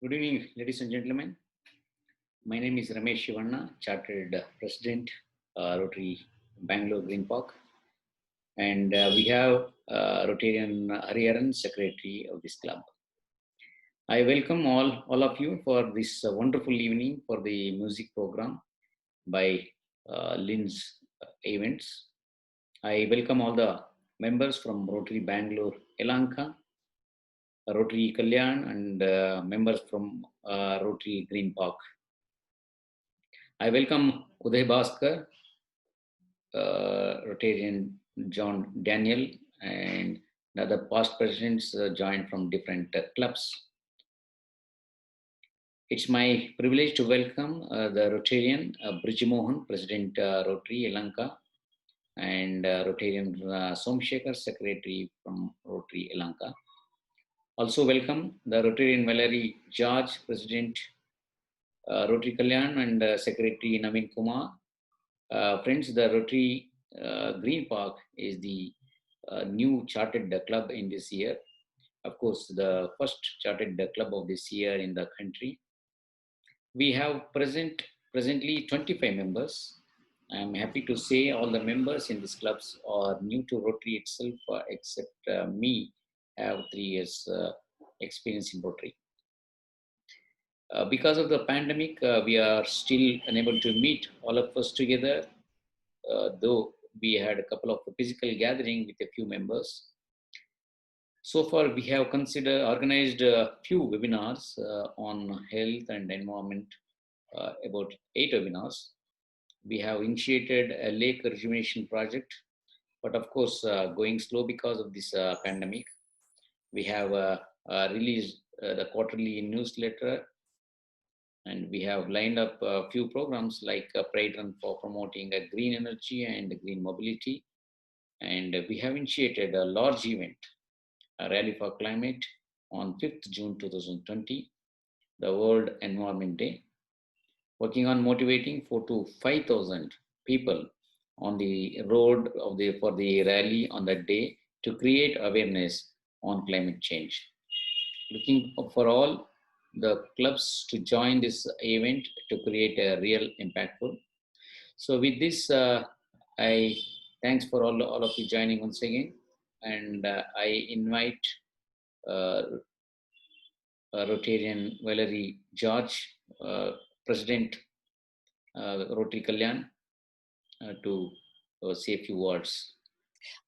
Good evening, ladies and gentlemen. My name is Ramesh Shivanna, Chartered President, Rotary Bangalore Green Park, and we have Rotarian Hariharan, Secretary of this club. I welcome all of you for this wonderful evening for the music program by Lynn's Events. I welcome all the members from Rotary Bangalore Elanka, Rotary Kalyan, and members from Rotary Green Park. I welcome Uday Bhaskar, Rotarian John Daniel, and the other past presidents joined from different clubs. It's my privilege to welcome the Rotarian Brij Mohan, President Rotary Elanka, and Rotarian Somshekar, Secretary from Rotary Elanka. Also welcome the Rotarian Valerie George, President Rotary Kalyan, and Secretary Naveen Kumar. Friends, the Rotary Green Park is the new chartered club in this year. Of course, the first chartered club of this year in the country. We have presently 25 members. I'm happy to say all the members in these clubs are new to Rotary itself, except me, have 3 years experience in Rotary. Because of the pandemic, we are still unable to meet all of us together, though we had a couple of physical gathering with a few members. So far, we have organized a few webinars on health and environment, about 8 webinars. We have initiated a lake rejuvenation project, but of course, going slow because of this pandemic. We have released the quarterly newsletter, and we have lined up a few programs like Pride Run for promoting green energy and green mobility. And we have initiated a large event, a Rally for Climate, on 5th June 2020, the World Environment Day, working on motivating 4,000 to 5,000 people on the road for the rally on that day to create awareness on climate change. Looking for all the clubs to join this event to create a real impactful. So with this, I thanks for all of you joining once again, and I invite Rotarian Valerie George, President Rotary Kalyan, to say a few words.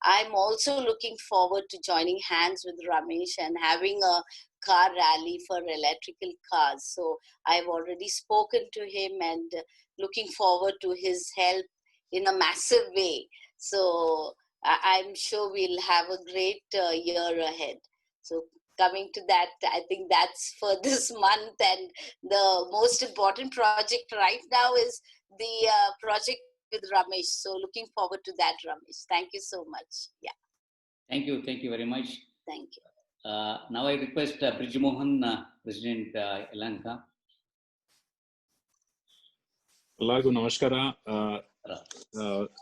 I'm also looking forward to joining hands with Ramesh and having a car rally for electrical cars. So I've already spoken to him and looking forward to his help in a massive way. So I'm sure we'll have a great year ahead. So coming to that, I think that's for this month, and the most important project right now is the project with Ramesh. So looking forward to that, Ramesh. Thank you so much. Yeah. Thank you very much. Thank you. Now I request Brij Mohan, President Elanka. Lagu Namaskara.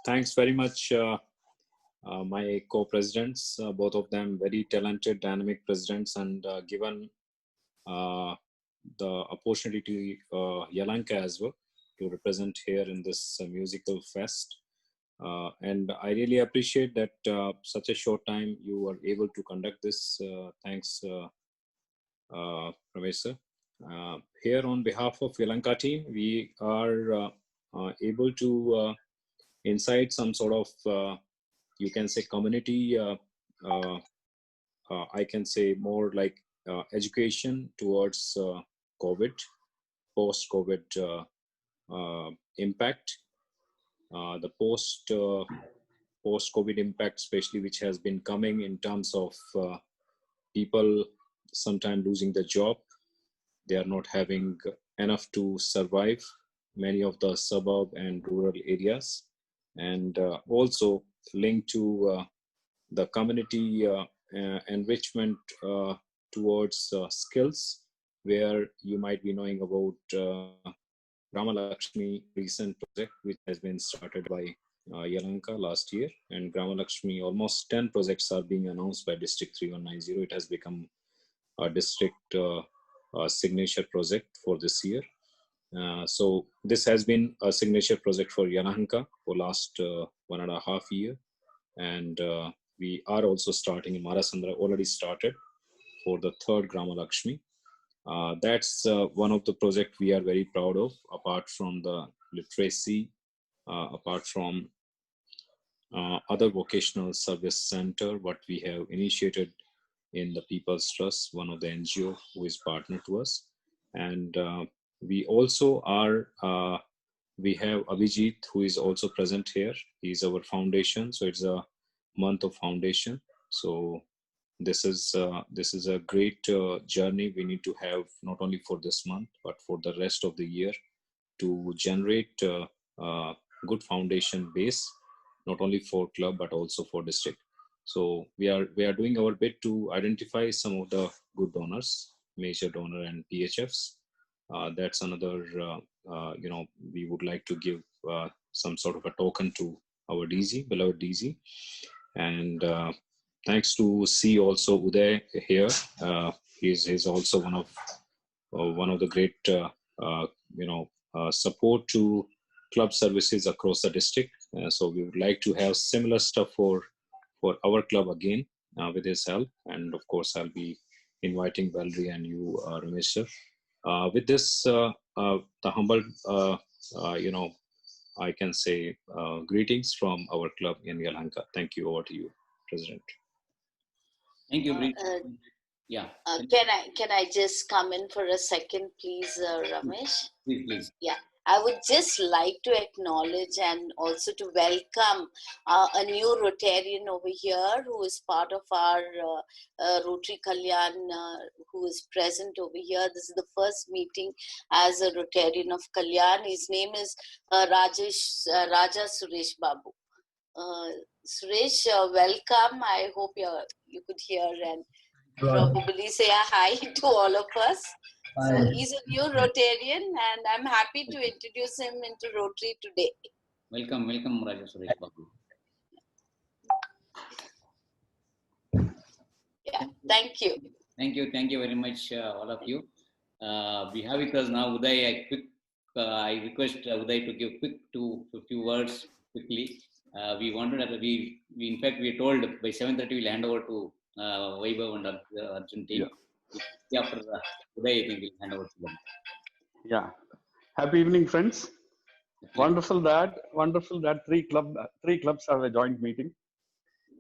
Thanks very much, my co-presidents, both of them very talented, dynamic presidents, and given the opportunity to Yelahanka as well to represent here in this musical fest. And I really appreciate that such a short time you were able to conduct this. Thanks, Professor. Here on behalf of Yelahanka team, we are able to incite some sort of, you can say, community, I can say more like education towards COVID, post-COVID impact, the post-COVID impact, especially which has been coming in terms of people sometimes losing the job. They are not having enough to survive many of the suburb and rural areas, and also linked to the community enrichment towards skills, where you might be knowing about Grama Lakshmi recent project, which has been started by Yelahanka last year, and Grama Lakshmi, almost 10 projects are being announced by District 3190. It has become a district signature project for this year. So this has been a signature project for Yelahanka for last 1.5 years, and we are also starting in Marasandra, already started for the third Grama Lakshmi. That's one of the projects we are very proud of, apart from the literacy, apart from other vocational service center, what we have initiated in the People's Trust, one of the NGO who is partner to us. And we also are, we have Abhijit, who is also present here. He's our foundation. So it's a month of foundation. So this is a great journey we need to have, not only for this month, but for the rest of the year, to generate good foundation base, not only for club, but also for district. So we are doing our bit to identify some of the good donors, major donor and PHFs. That's another, we would like to give some sort of a token to our DZ, beloved DZ. And thanks to see also Uday here. He's also one of the great, support to club services across the district. So we would like to have similar stuff for our club again with his help. And of course, I'll be inviting Valerie and you, Ramesh sir. With this, the humble, I can say greetings from our club in Yelahanka. Thank you. Over to you, President. Thank you. Yeah. Can I just come in for a second, please, Ramesh? Please. Yeah. I would just like to acknowledge and also to welcome a new Rotarian over here who is part of our Rotary Kalyan, who is present over here. This is the first meeting as a Rotarian of Kalyan. His name is Raja Suresh Babu. Suresh, welcome. I hope you could hear and probably say a hi to all of us. So he's a new Rotarian, and I'm happy to introduce him into Rotary today. Welcome, Raja Suresh Babu. Yeah, thank you. Thank you very much, all of you. We have with us now Uday. I request Uday to give a few words quickly. We wanted that we in fact we told by 7:30 we'll hand over to Vaibhav and Arjun team. Yeah. After Uday, I think we'll hand over to them. Yeah. Happy evening, friends. Wonderful that three clubs have a joint meeting.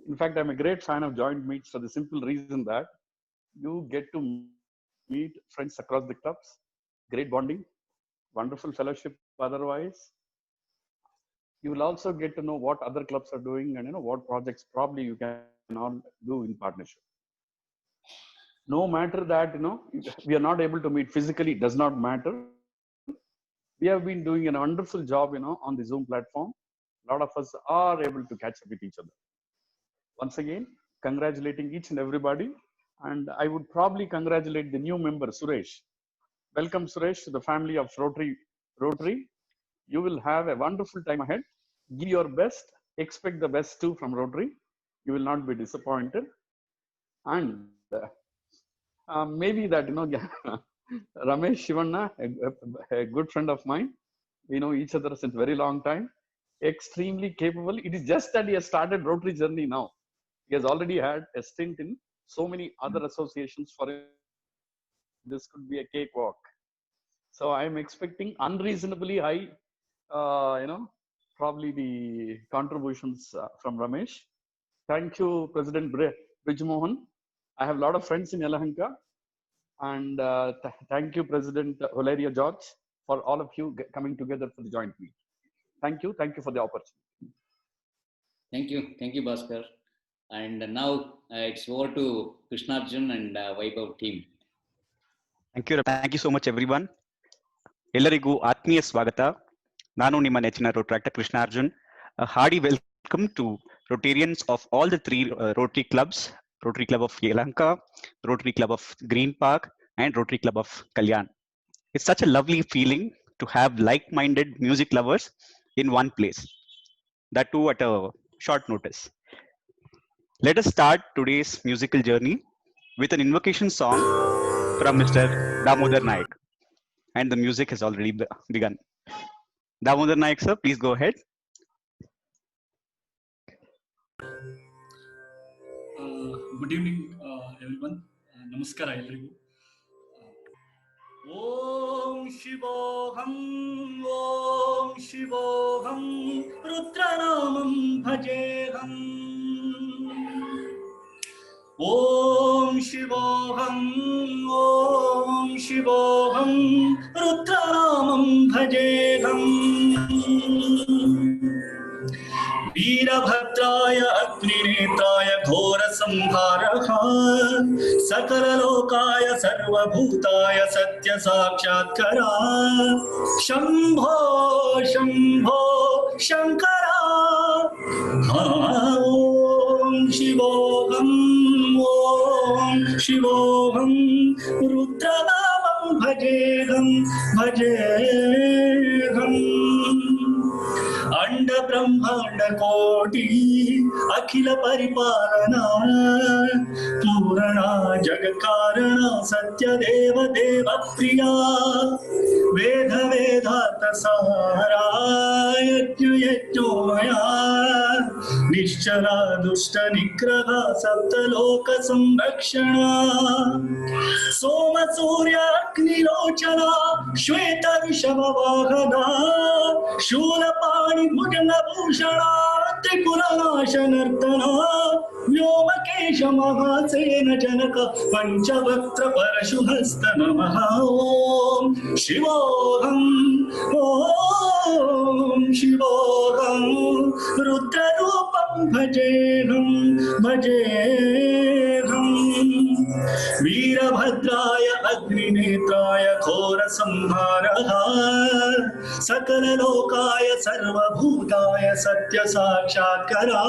In fact, I'm a great fan of joint meets for the simple reason that you get to meet friends across the clubs, great bonding, wonderful fellowship otherwise. You will also get to know what other clubs are doing and what projects probably you can all do in partnership. No matter that we are not able to meet physically, does not matter. We have been doing a wonderful job on the Zoom platform. A lot of us are able to catch up with each other. Once again, congratulating each and everybody, and I would probably congratulate the new member Suresh. Welcome Suresh to the family of Rotary. You will have a wonderful time ahead. Give your best, expect the best too from Rotary. You will not be disappointed. And maybe that Ramesh Shivanna, a good friend of mine, we know each other since very long time, extremely capable. It is just that he has started Rotary journey now. He has already had a stint in so many other associations. For him, this could be a cakewalk. So I am expecting unreasonably high, probably the contributions from Ramesh. Thank you, President Brijmohan. I have a lot of friends in Yelahanka. And thank you, President Valeria George, for all of you coming together for the joint meet. Thank you for the opportunity. Thank you, Bhaskar. And now it's over to Krishnarjun and Vaibhav team. Thank you so much, everyone. ಎಲ್ಲರಿಗೂ ಆತ್ಮೀಯ ಸ್ವಾಗತ. ನಾನು ನಿಮ್ಮ ನೆಚ್ಚಿನ Rotary Krishnarjun. A hearty welcome to Rotarians of all the three Rotary clubs, Rotary Club of Yelahanka, Rotary Club of Green Park, and Rotary Club of Kalyan. It's such a lovely feeling to have like-minded music lovers in one place, that too at a short notice. Let us start today's musical journey with an invocation song from Mr. Damodar Naik. And the music has already begun. Damodar Naik, sir, please go ahead. Good evening, everyone. Namaskara, everyone. Om Shivoham, Om Shivoham, Rudranamam Bhajeham. Om Shivoham, Om Shivoham, Rudranamam Bhajeham. वीरभद्राय अग्निनेत्राय घोरसंहारः सकललोकाय सर्वभूताय सत्यसाक्षात्करा शम्भो शम्भो शङ्करा ॐ शिवोऽहम् ॐ शिवोऽहम् रुद्रनामं भजेऽहं भजेऽहम् अंड ब्रह्मांड कोटि अखिल परिपालना पूर्णा जगत कारण सत्य देव देव प्रिया वेद वेदांत सारा यज्ञ यज्ञोमया निश्चला दुष्ट निग्रह सप्तलोक संरक्षणा सोम सूर्य अग्निलोचना श्वेत ऋषभ वाहना शूलपाणि भुजंगभूषणा त्रिपुरनाशनर्तना व्योमकेश महासेन जनक पंचवक्त्र परशुहस्त नमः ओम शिवोऽहम् ओम शिवोऽहम् रुद्ररूपं भजेऽहं भजेऽहम् वीरभद्राय अग्निनेत्राय घोरसंहारः सकललोकाय सर्वभूताय सत्यसाक्षात्करा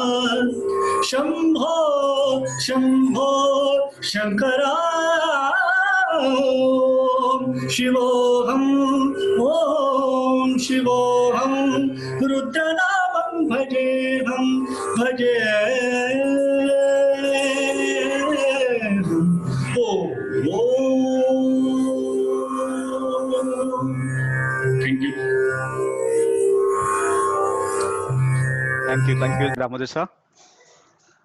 शम्भो शम्भो शङ्करा शिवोऽहम् ॐ शिवोऽहम् रुद्रनामं भजेऽहं भजेऽहम् Thank you. Thank you, Damodar sir.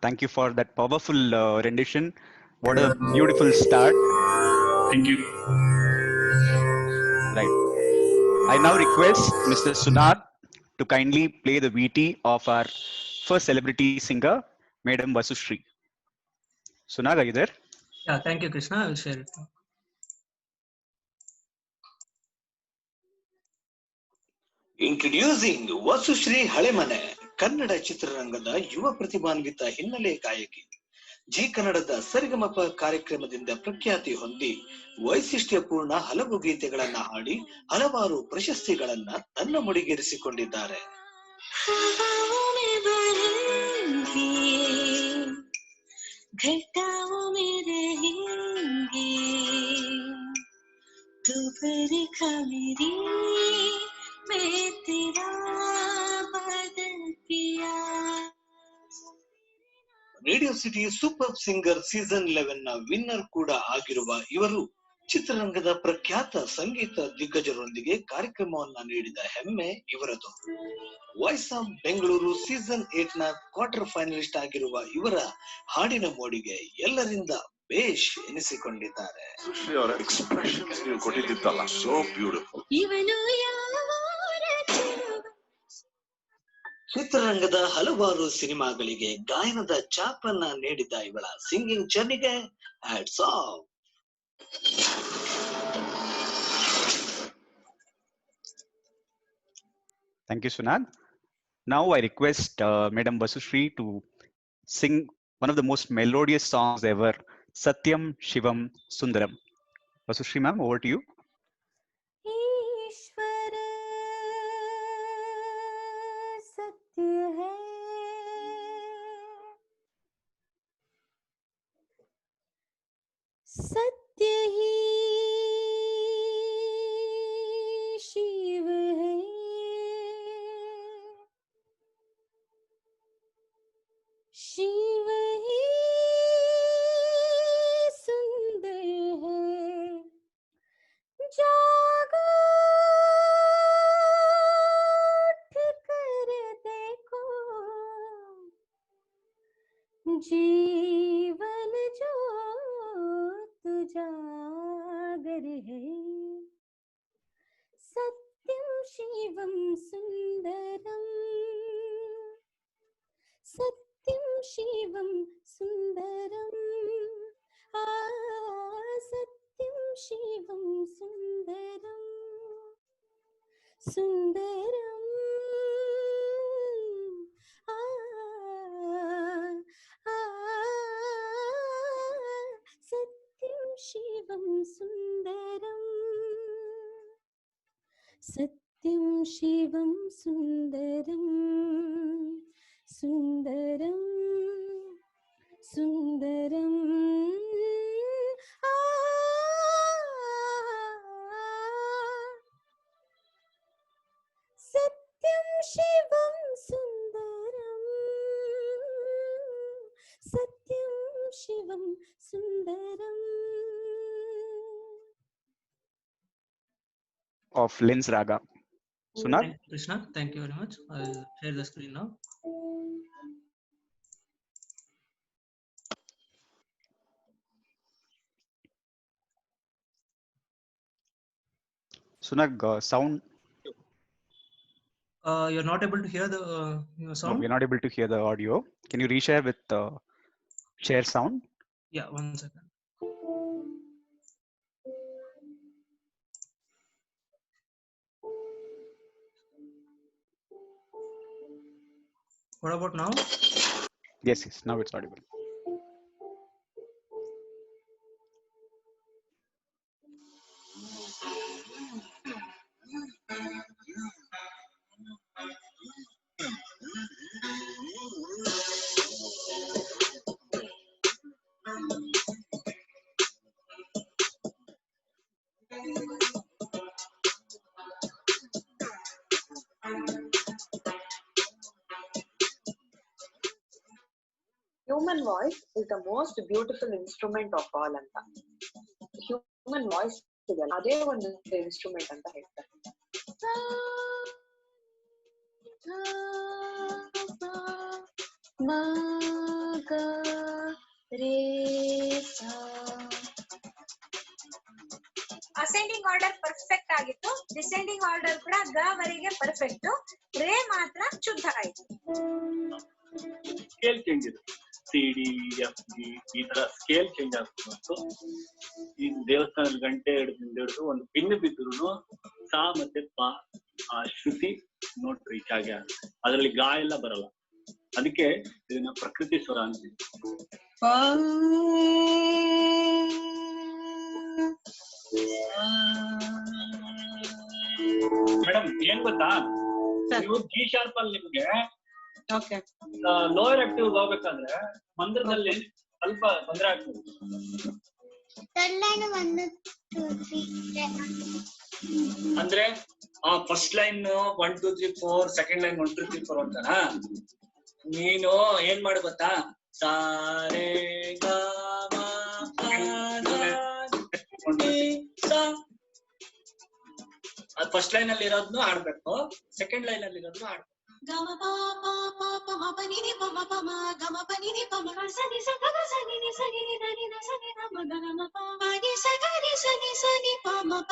Thank you for that powerful rendition. What a beautiful start. Thank you. Right. I now request Mr. Sunad to kindly play the VT of our first celebrity singer, Madam Vasushri. Sunad, are you there? Yeah, thank you, Krishna. I will share it now. Introducing Vasushri Halemane Kannada ಚಿತ್ರರಂಗದ ಯುವ ಪ್ರತಿಭಾನ್ವಿತ ಹಿನ್ನೆಲೆ ಗಾಯಕಿ. G ಕನ್ನಡದ ಸರಿಗಮಪ ಕಾರ್ಯಕ್ರಮದಿಂದ ಪ್ರಖ್ಯಾತಿ ಹೊಂದಿ ವೈಶಿಷ್ಟ್ಯಪೂರ್ಣ ಹಲವು ಗೀತೆಗಳನ್ನ ಹಾಡಿ ಹಲವಾರು ಪ್ರಶಸ್ತಿಗಳನ್ನ ತನ್ನ ಮುಡಿಗೇರಿಸಿಕೊಂಡಿದ್ದಾರೆ. Radio city super singer season 11 ನ ವಿನ್ನರ್ ಕೂಡ ಆಗಿರುವ ಇವರು ಚಿತ್ರರಂಗದ ಪ್ರಖ್ಯಾತ ಸಂಗೀತ ದಿಗ್ಗಜರೊಂದಿಗೆ ಕಾರ್ಯಕ್ರಮವನ್ನ ನೀಡಿದ ಹೆಮ್ಮೆ ಇವರದು. ವಾಯ್ಸ್ ಆಫ್ ಬೆಂಗಳೂರು ಸೀಸನ್ 8 ನ ಕ್ವಾರ್ಟರ್ ಫೈನಲಿಸ್ಟ್ ಆಗಿರುವ ಇವರ ಹಾಡಿನ ಮೋಡಿಗೆ ಎಲ್ಲರಿಂದ ಬೇಷ್ ಎನಿಸಿಕೊಂಡಿದ್ದಾರೆ. ಅವರ ಎಕ್ಸ್ಪ್ರೆಷನ್ಸ್ ನೀವು ಕೊಟ್ಟಿದ್ದಲ್ಲ, ಸೋ ಬ್ಯೂಟಿಫುಲ್. ಚಿತ್ರರಂಗದ ಹಲವಾರು ಸಿನಿಮಾಗಳಿಗೆ ಗಾಯನದ ಚಾಪನ್ನ ನೀಡಿದ ಇವಳ ಸಿಂಗಿಂಗ್ ಜರ್ನಿಗೆ hats off. Thank you, Sunad. Now I request Madam Vasushri to sing one of the most melodious songs ever, Satyam Shivam Sundaram. Vasushri ma'am, over to you. ईश्वर सत्य है, सत्य ही शिव है, शिव ही सुंदर है, जीवन ज्योत उजागर है सत्यं शिवं सुंदरम सत्यं शिवं सुंदरम सत्यं शिवं सुंदरम सुंदरम सत्यं शिवं सुंदरम सत्यं शिवं सुंदरम सुंदरम सुंदरम सत्यं शिवं सुंदरम सत्यं शिवं Sundaram of Linz Raga. Sunag? Thank you, Krishna. Thank you very much. I'll share the screen now. Sunag, sound? You're not able to hear the No, sound? we're not able to hear the audio. Can you reshare with share sound? Yeah, 1 second. What about now? Yes, yes, now it's audible. Human voice is the most beautiful instrument of all ಅಂತ human voice ಇದೆಯಲ್ಲ ಅದೇ ಒಂದು instrument ಅಂತ ಹೇಳ್ತಾರೆ. Ascending order perfect ಆಗಿತ್ತು, descending order ಕೂಡ ಗ ವರೆಗೆ ಪರ್ಫೆಕ್ಟ್, ರೇ ಮಾತ್ರ ಶುದ್ಧ ಆಯ್ತು. ಸ್ಕೇಲ್ ಚೇಂಜ್ ಇದೆ, ಸಿ ಡಿ ಎಫ್ ಜಿ ಈ ತರ ಸ್ಕೇಲ್ ಚೇಂಜ್ ಆಗ್ತದೆ. ಈ ದೇವಸ್ಥಾನದ ಗಂಟೆ ಹಿಡಿದು ಒಂದು ಪಿನ್ ಬಿದ್ರು ಸಾ ಮತ್ತೆ ಪಾ ಆ ಶ್ರುತಿ ನೋಟ್ ರೀಚ್ ಆಗಿ ಆಗುತ್ತೆ. ಅದರಲ್ಲಿ ಗಾ ಎಲ್ಲ ಬರಲ್ಲ. ಅದಕ್ಕೆ ಇದನ್ನ ಪ್ರಕೃತಿ ಸ್ವರ ಅಂತೀವಿ. ಮೇಡಮ್ ಏನ್ ಗೊತ್ತಾ, ನೀವು ಜಿ ಶಾರ್ಪ್ ಅಲ್ಲಿ ನಿಮ್ಗೆ ಲೋಯರ್ ಆಕ್ಟಿವ್ ಹೋಗ್ಬೇಕಾದ್ರೆ ಮಂದಿರದಲ್ಲಿ ಸ್ವಲ್ಪ ತೊಂದರೆ ಆಗ್ತದೆ. ಅಂದ್ರೆ ಫಸ್ಟ್ ಲೈನ್ 1 2 3 4, ಸೆಕೆಂಡ್ ಲೈನ್ 1 2 3 4 ಅಂತನಾ. ನೀನು ಏನ್ ಮಾಡು ಗೊತ್ತಾ, ಸಾರೆ ಗಾ ಮಾ ಪಾ ಅದು ಫಸ್ಟ್ ಲೈನ್ ಅಲ್ಲಿ ಇರೋದ್ನು ಹಾಡ್ಬೇಕು, ಸೆಕೆಂಡ್ ಲೈನ್ ಅಲ್ಲಿ ಇರೋದ್ನು ಹಾಡ್ಬೇಕು. ಗಮ ಪ ಪ ಪ ಪ ಮ ಪ ನಿ ನಿ ಪ ಮ ಪ ಮ ಗಮ ಪ ನಿ ನಿ ಪ ಮ ಸ ನಿ ಸ ಗ ಗ ಸ ನಿ ನಿ ಸ ನಿ ನಿ ದ ನಿ ದ ಸ ನಿ ದ ಮ ಗ ಗ ಮ ಪ ಮ ನಿ ಸ ಗ ನಿ ಸ ನಿ ಸ ನಿ ಪ ಮ ಪ.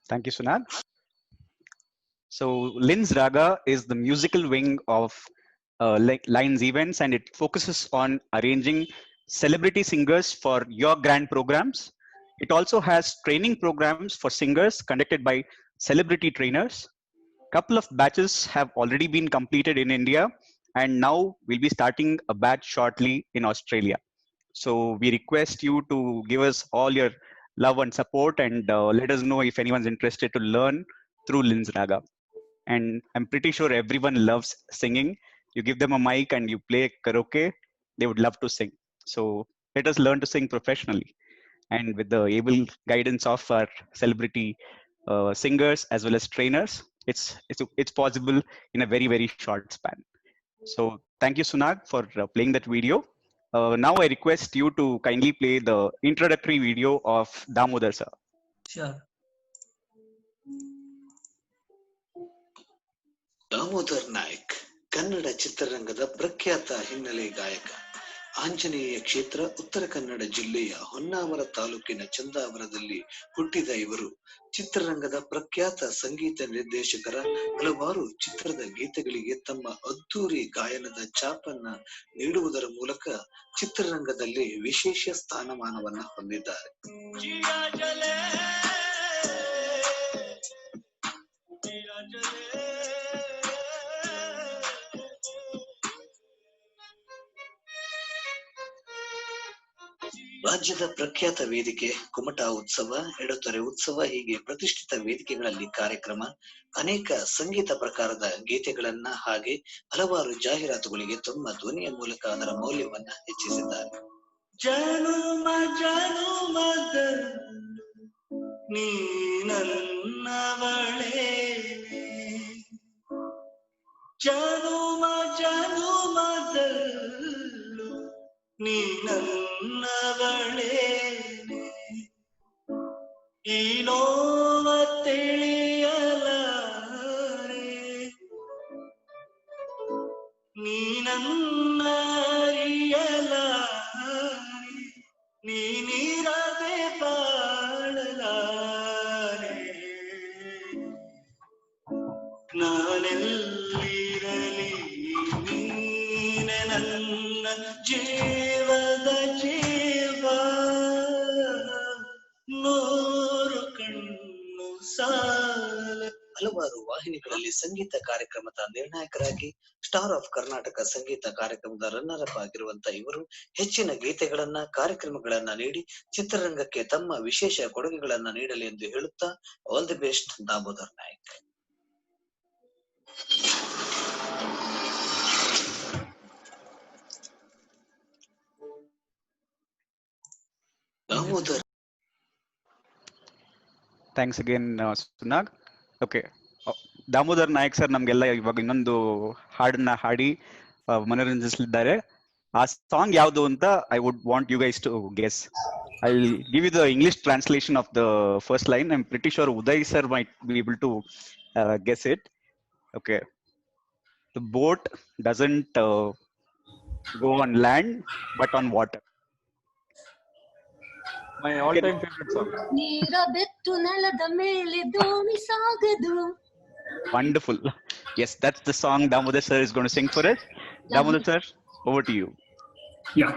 Thank you, Sunag. So Linz Raga is the musical wing of Lines events, and it focuses on arranging celebrity singers for your grand programs. It also has training programs for singers conducted by celebrity trainers. Couple of batches have already been completed in India, and now we'll be starting a batch shortly in Australia. So we request you to give us all your love and support, and let us know if anyone's interested to learn through Linz Raga. And I'm pretty sure everyone loves singing. You give them a mic and you play karaoke, they would love to sing. So let us learn to sing professionally, and with the able guidance of our celebrity singers as well as trainers, it's possible in a very short span. So thank you, Sunag, for playing that video. Now I request you to kindly play the introductory video of Damodar sir. Sure. Damodar Nayak Kannada ಚಿತ್ರರಂಗದ ಪ್ರಖ್ಯಾತ ಹಿನ್ನೆಲೆ ಗಾಯಕ. ಆಂಜನೇಯ ಕ್ಷೇತ್ರ ಉತ್ತರ ಕನ್ನಡ ಜಿಲ್ಲೆಯ ಹೊನ್ನಾವರ ತಾಲೂಕಿನ ಚಂದಾವರದಲ್ಲಿ ಹುಟ್ಟಿದ ಇವರು ಚಿತ್ರರಂಗದ ಪ್ರಖ್ಯಾತ ಸಂಗೀತ ನಿರ್ದೇಶಕರ ಹಲವಾರು ಚಿತ್ರದ ಗೀತೆಗಳಿಗೆ ತಮ್ಮ ಅದ್ದೂರಿ ಗಾಯನದ ಛಾಪನ್ನ ನೀಡುವುದರ ಮೂಲಕ ಚಿತ್ರರಂಗದಲ್ಲಿ ವಿಶೇಷ ಸ್ಥಾನಮಾನವನ್ನ ಹೊಂದಿದ್ದಾರೆ. ರಾಜ್ಯದ ಪ್ರಖ್ಯಾತ ವೇದಿಕೆ ಕುಮಟಾ ಉತ್ಸವ, ಎಡತೊರೆ ಉತ್ಸವ ಹೀಗೆ ಪ್ರತಿಷ್ಠಿತ ವೇದಿಕೆಗಳಲ್ಲಿ ಕಾರ್ಯಕ್ರಮ, ಅನೇಕ ಸಂಗೀತ ಪ್ರಕಾರದ ಗೀತೆಗಳನ್ನ ಹಾಗೆ ಹಲವಾರು ಜಾಹೀರಾತುಗಳಿಗೆ ತಮ್ಮ ಧ್ವನಿಯ ಮೂಲಕ ಅದರ ಮೌಲ್ಯವನ್ನ ಹೆಚ್ಚಿಸಿದ್ದಾರೆ. ಜನುಮ ಜನುಮದ ನೀ ನನ್ನವಳೇ, ಜನುಮ ಜನುಮದಲ್ಲೂ ನೀ ನನ್ನವಳೇ, ಈ ನೋವ ತಿಳಿಯಲಾರೆ, ನೀ ನನ್ನ ಅರಿಯಲಾರೆ, ನೀನಿರದೆ ಬಾಳಲಾರೆ, ನಾನೆಲ್ಲಿರಲಿ ನೀನೆ ನನ್ನ ಜೀವದ ಜೀವ, ನೂರು ಕಣ್ಣು ಸಾಲ. ಹಲವಾರು ವಾಹಿನಿಗಳಲ್ಲಿ ಸಂಗೀತ ಕಾರ್ಯಕ್ರಮದ ನಿರ್ಣಾಯಕರಾಗಿ ಸ್ಟಾರ್ ಆಫ್ ಕರ್ನಾಟಕ ಸಂಗೀತ ಕಾರ್ಯಕ್ರಮದ ರನ್ನರ್ ಅಪ್ ಆಗಿರುವಂತ ಇವರು ಹೆಚ್ಚಿನ ಗೀತೆಗಳನ್ನ ಕಾರ್ಯಕ್ರಮಗಳನ್ನ ನೀಡಿ ಚಿತ್ರರಂಗಕ್ಕೆ ತಮ್ಮ ವಿಶೇಷ ಕೊಡುಗೆಗಳನ್ನ ನೀಡಲಿ ಎಂದು ಹೇಳುತ್ತಾ all the best Damodar Nayak. Damodar. Thanks again Sunag. Okay, Damodar Nayak sir ನಮ್ಗೆಲ್ಲ ಇವಾಗ ಇನ್ನೊಂದು ಹಾಡನ್ನ ಹಾಡಿ ಮನೋರಂಜಿಸಲಿದ್ದಾರೆ. ಆ ಸಾಂಗ್ ಯಾವುದು ಅಂತ I would want you guys to guess. I will give you the English translation of the first line. I am pretty sure Uday sir might be able to guess it. Okay, the boat doesn't go on land but on water. My all-time favorite song. ನೀರ ಬೆಟ್ಟು ನೆಲದ ಮೇಲೆ ದೋಣಿ ಸಾಗದು. Wonderful. Yes, that's the song Damodar sir is going to sing for us. Damodar sir, over to you. Yeah.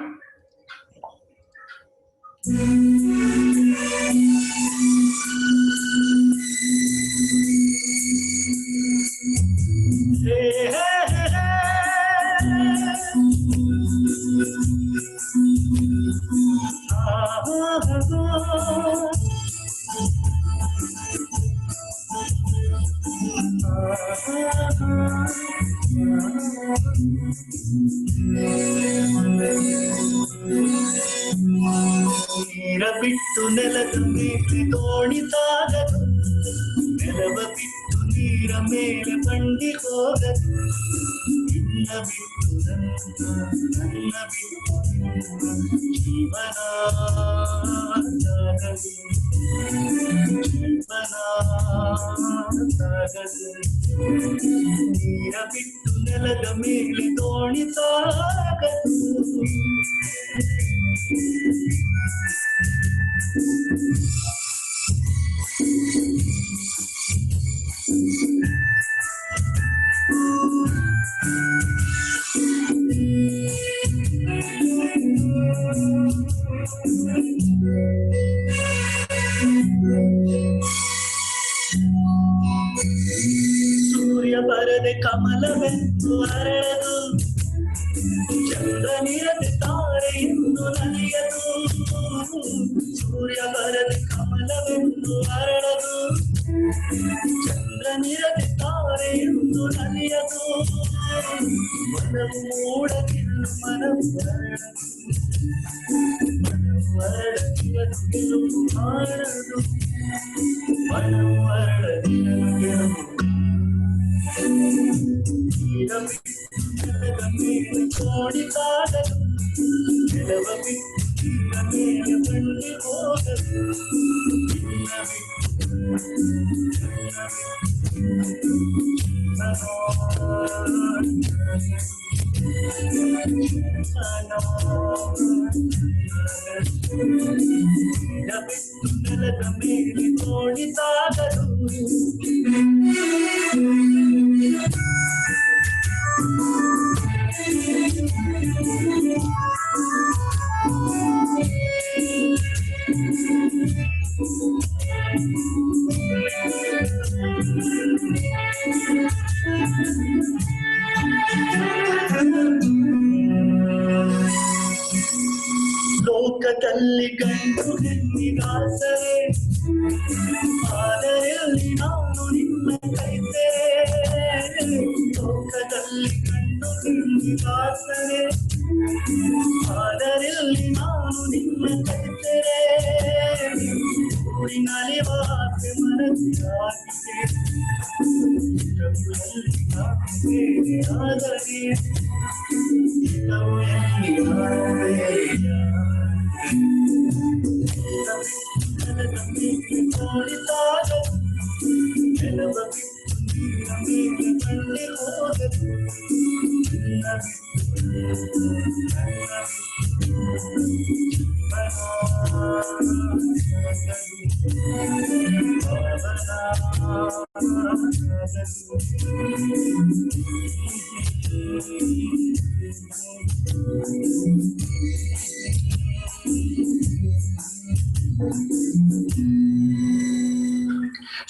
ನೀರ ಬಿಟ್ಟು ನೆಲದ ಮೇಲೆ ದೋಣಿ ಸಾಗದು, ನೆಲವ ಬಿಟ್ಟು ನೀರ ಮೇಲೆ ಬಂಡಿ ಹೋಗದು, ನಿನ್ನ ಬಿಟ್ಟು ನನ್ನ ಬಿಟ್ಟು ಜೀವನ ಸಾಗದು, ಜೀವನ ಸಾಗದು. ನೀರ ಬಿಟ್ಟು ನೆಲದ ಮೇಲೆ ದೋಣಿ ಸಾಗದು. ಸೂರ್ಯ ಬರದೆ ಕಮಲವೆಂದು ಅರಳದು, ಚಂದ್ರನಿರದೆ ತಾರೆಯನ್ನು ನಲಿಯದು. ಸೂರ್ಯ ಬರದೆ ಕಮಲವೆಂದು ಅರಳದು, ಚಂದ್ರನಿರದೆ ತಾರೆಯನ್ನು ನಲಿಯದು. ಮನವು ಮೂಡದಿರು ಮನವು ಅರಳದು, ಮನವು ಅರಳದಿರದು ಗೆಲುವು ಮಾಡದು, ಮನವು ಅರಳದಿರದು ಗೆಲುವು. ನೀರ ಬಿಟ್ಟು ನೆಲದ ಮೇಲೆ ದೋಣಿ ಸಾಗದು, ನೆಲವ ಬಿಟ್ಟು ಮೇಲೆ ಬಂದು ಹೋಗದು ನೆಲದ ಮೇಲೆ ತೋಡಿಸಾಗದು ಲೋಕದಲ್ಲಿ ಗಂಡು ಹೆಣ್ಣಿಗಾಸರೆ ಆದರಲ್ಲಿ ನಾನು ನಿನ್ನ ಕೈತೇನೆ ಲೋಕದಲ್ಲಿ ಗಂಡು ಹೆಣ್ಣಿಗಾಸರೆ ಆದರಲ್ಲಿ ನಾನು ನಿನ್ನ ಕೈತೇನೆ ಊರಿನಲಿವಾಸೆ ಮನಸ್ಸಾಗಿದೆ ಆದರೆ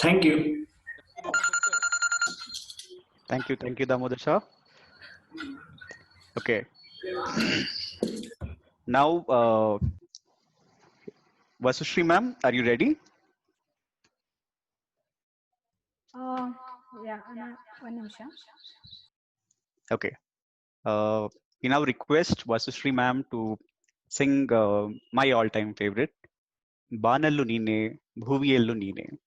Thank you. Thank you, Damodar sir. Okay. Now, Vasustri ma'am, are you ready? Yeah, one nimisha. Okay. We now request Vasustri ma'am to sing my all-time favorite, Banallu Neene, Bhuviyallu Neene.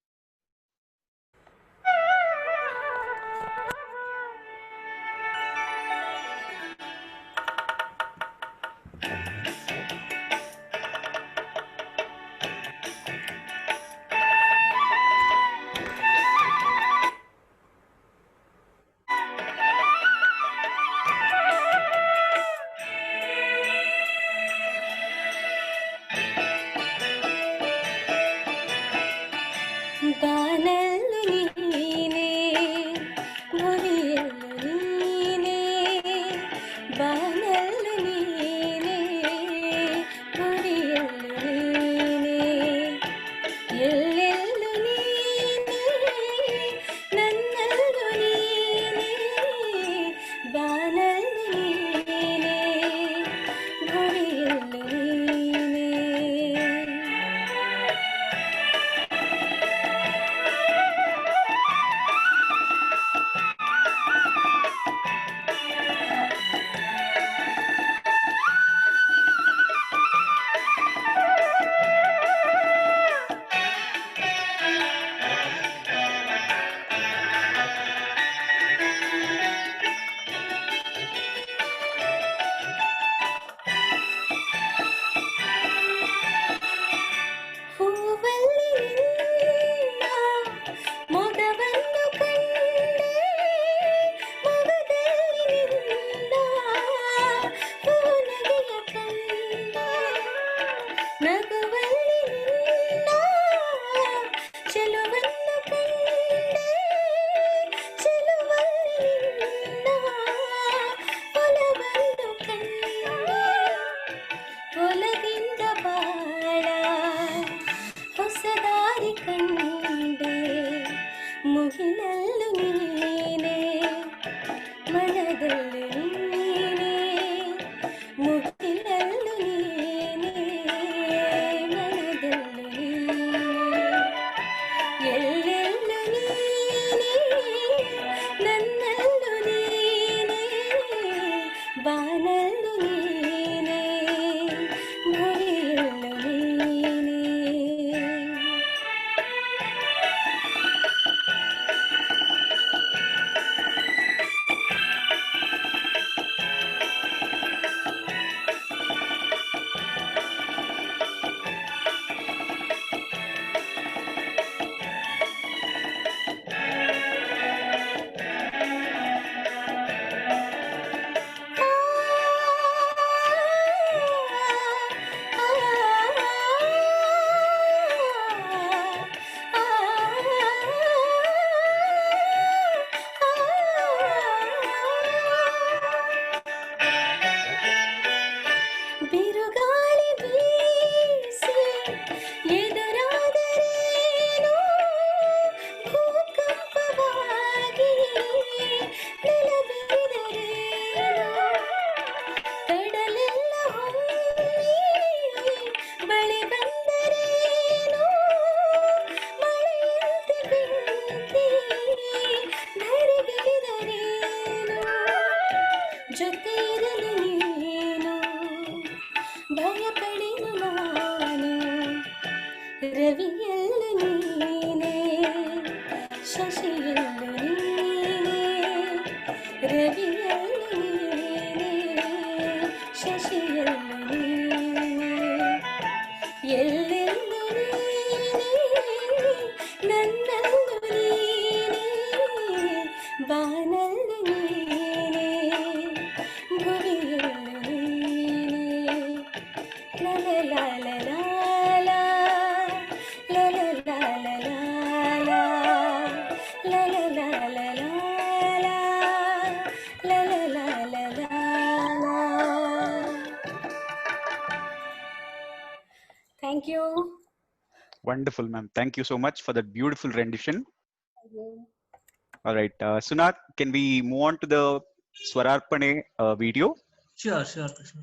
ಭಯಪಡೆನು ನಾನು ರವಿಯಲ್ಲ ನೀನೇ ಶಶಿಯಲ್ಲ ನೀನೇ ರವಿಯಲ್ಲ ನೀನೇ ಶಶಿಯಲ್ಲ ನೀನೇ ಎಲ್ಲೆಲ್ಲೂ ನೀನೇ ನನ್ನಲ್ಲೂ ನೀನೇ ಬಾನಲ್ಲೂ ನೀನೇ ಭುವಿಯಲ್ಲೂ ನೀನೇ ಲಲಲಾಲಲಾ Thank you. Wonderful, ma'am. Thank you so much for that beautiful rendition. All right, Sunat, can we move on to the Swararpane video? Sure, Krishna.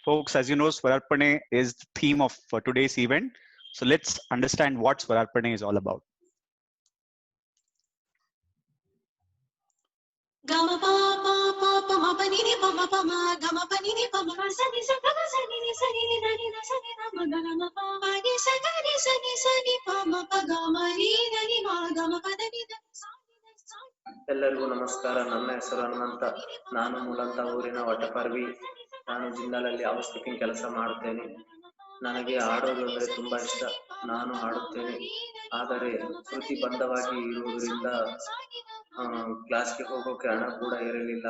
Folks, as you know, Swararpane is the theme of today's event. So let's understand what Swararpane is all about. Gama pa pa pa pa ma pa ni pa ma pa ma gama pa ni pa ma sa ni sa ga sa ni sa ni na ni na sa ni na ma ga ma pa ma ni sa ga ni sa ni pa ma pa ga ma ni na ni ma ga ma pa da ni da sa ni sa. ಎಲ್ಲರಿಗೂ ನಮಸ್ಕಾರ. ನನ್ನ ಹೆಸರು ಹನುಮಂತ. ನಾನು ಮೂಲತಃ ಊರಿನ ವಟಪರ್ವಿ. ನಾನು ಜಿಂದಾಲಲ್ಲಿ house keeping ಕೆಲಸ ಮಾಡುತ್ತೇನೆ. ನನಗೆ ಹಾಡೋದು ಅಂದರೆ ತುಂಬಾ ಇಷ್ಟ. ನಾನು ಹಾಡುತ್ತೇನೆ. ಆದರೆ ಪ್ರತಿಬಂಧವಾಗಿ ಇರುವುದರಿಂದ ಕ್ಲಾಸ್ಗೆ ಹೋಗೋಕೆ ಹಣ ಕೂಡ ಇರಲಿಲ್ಲ.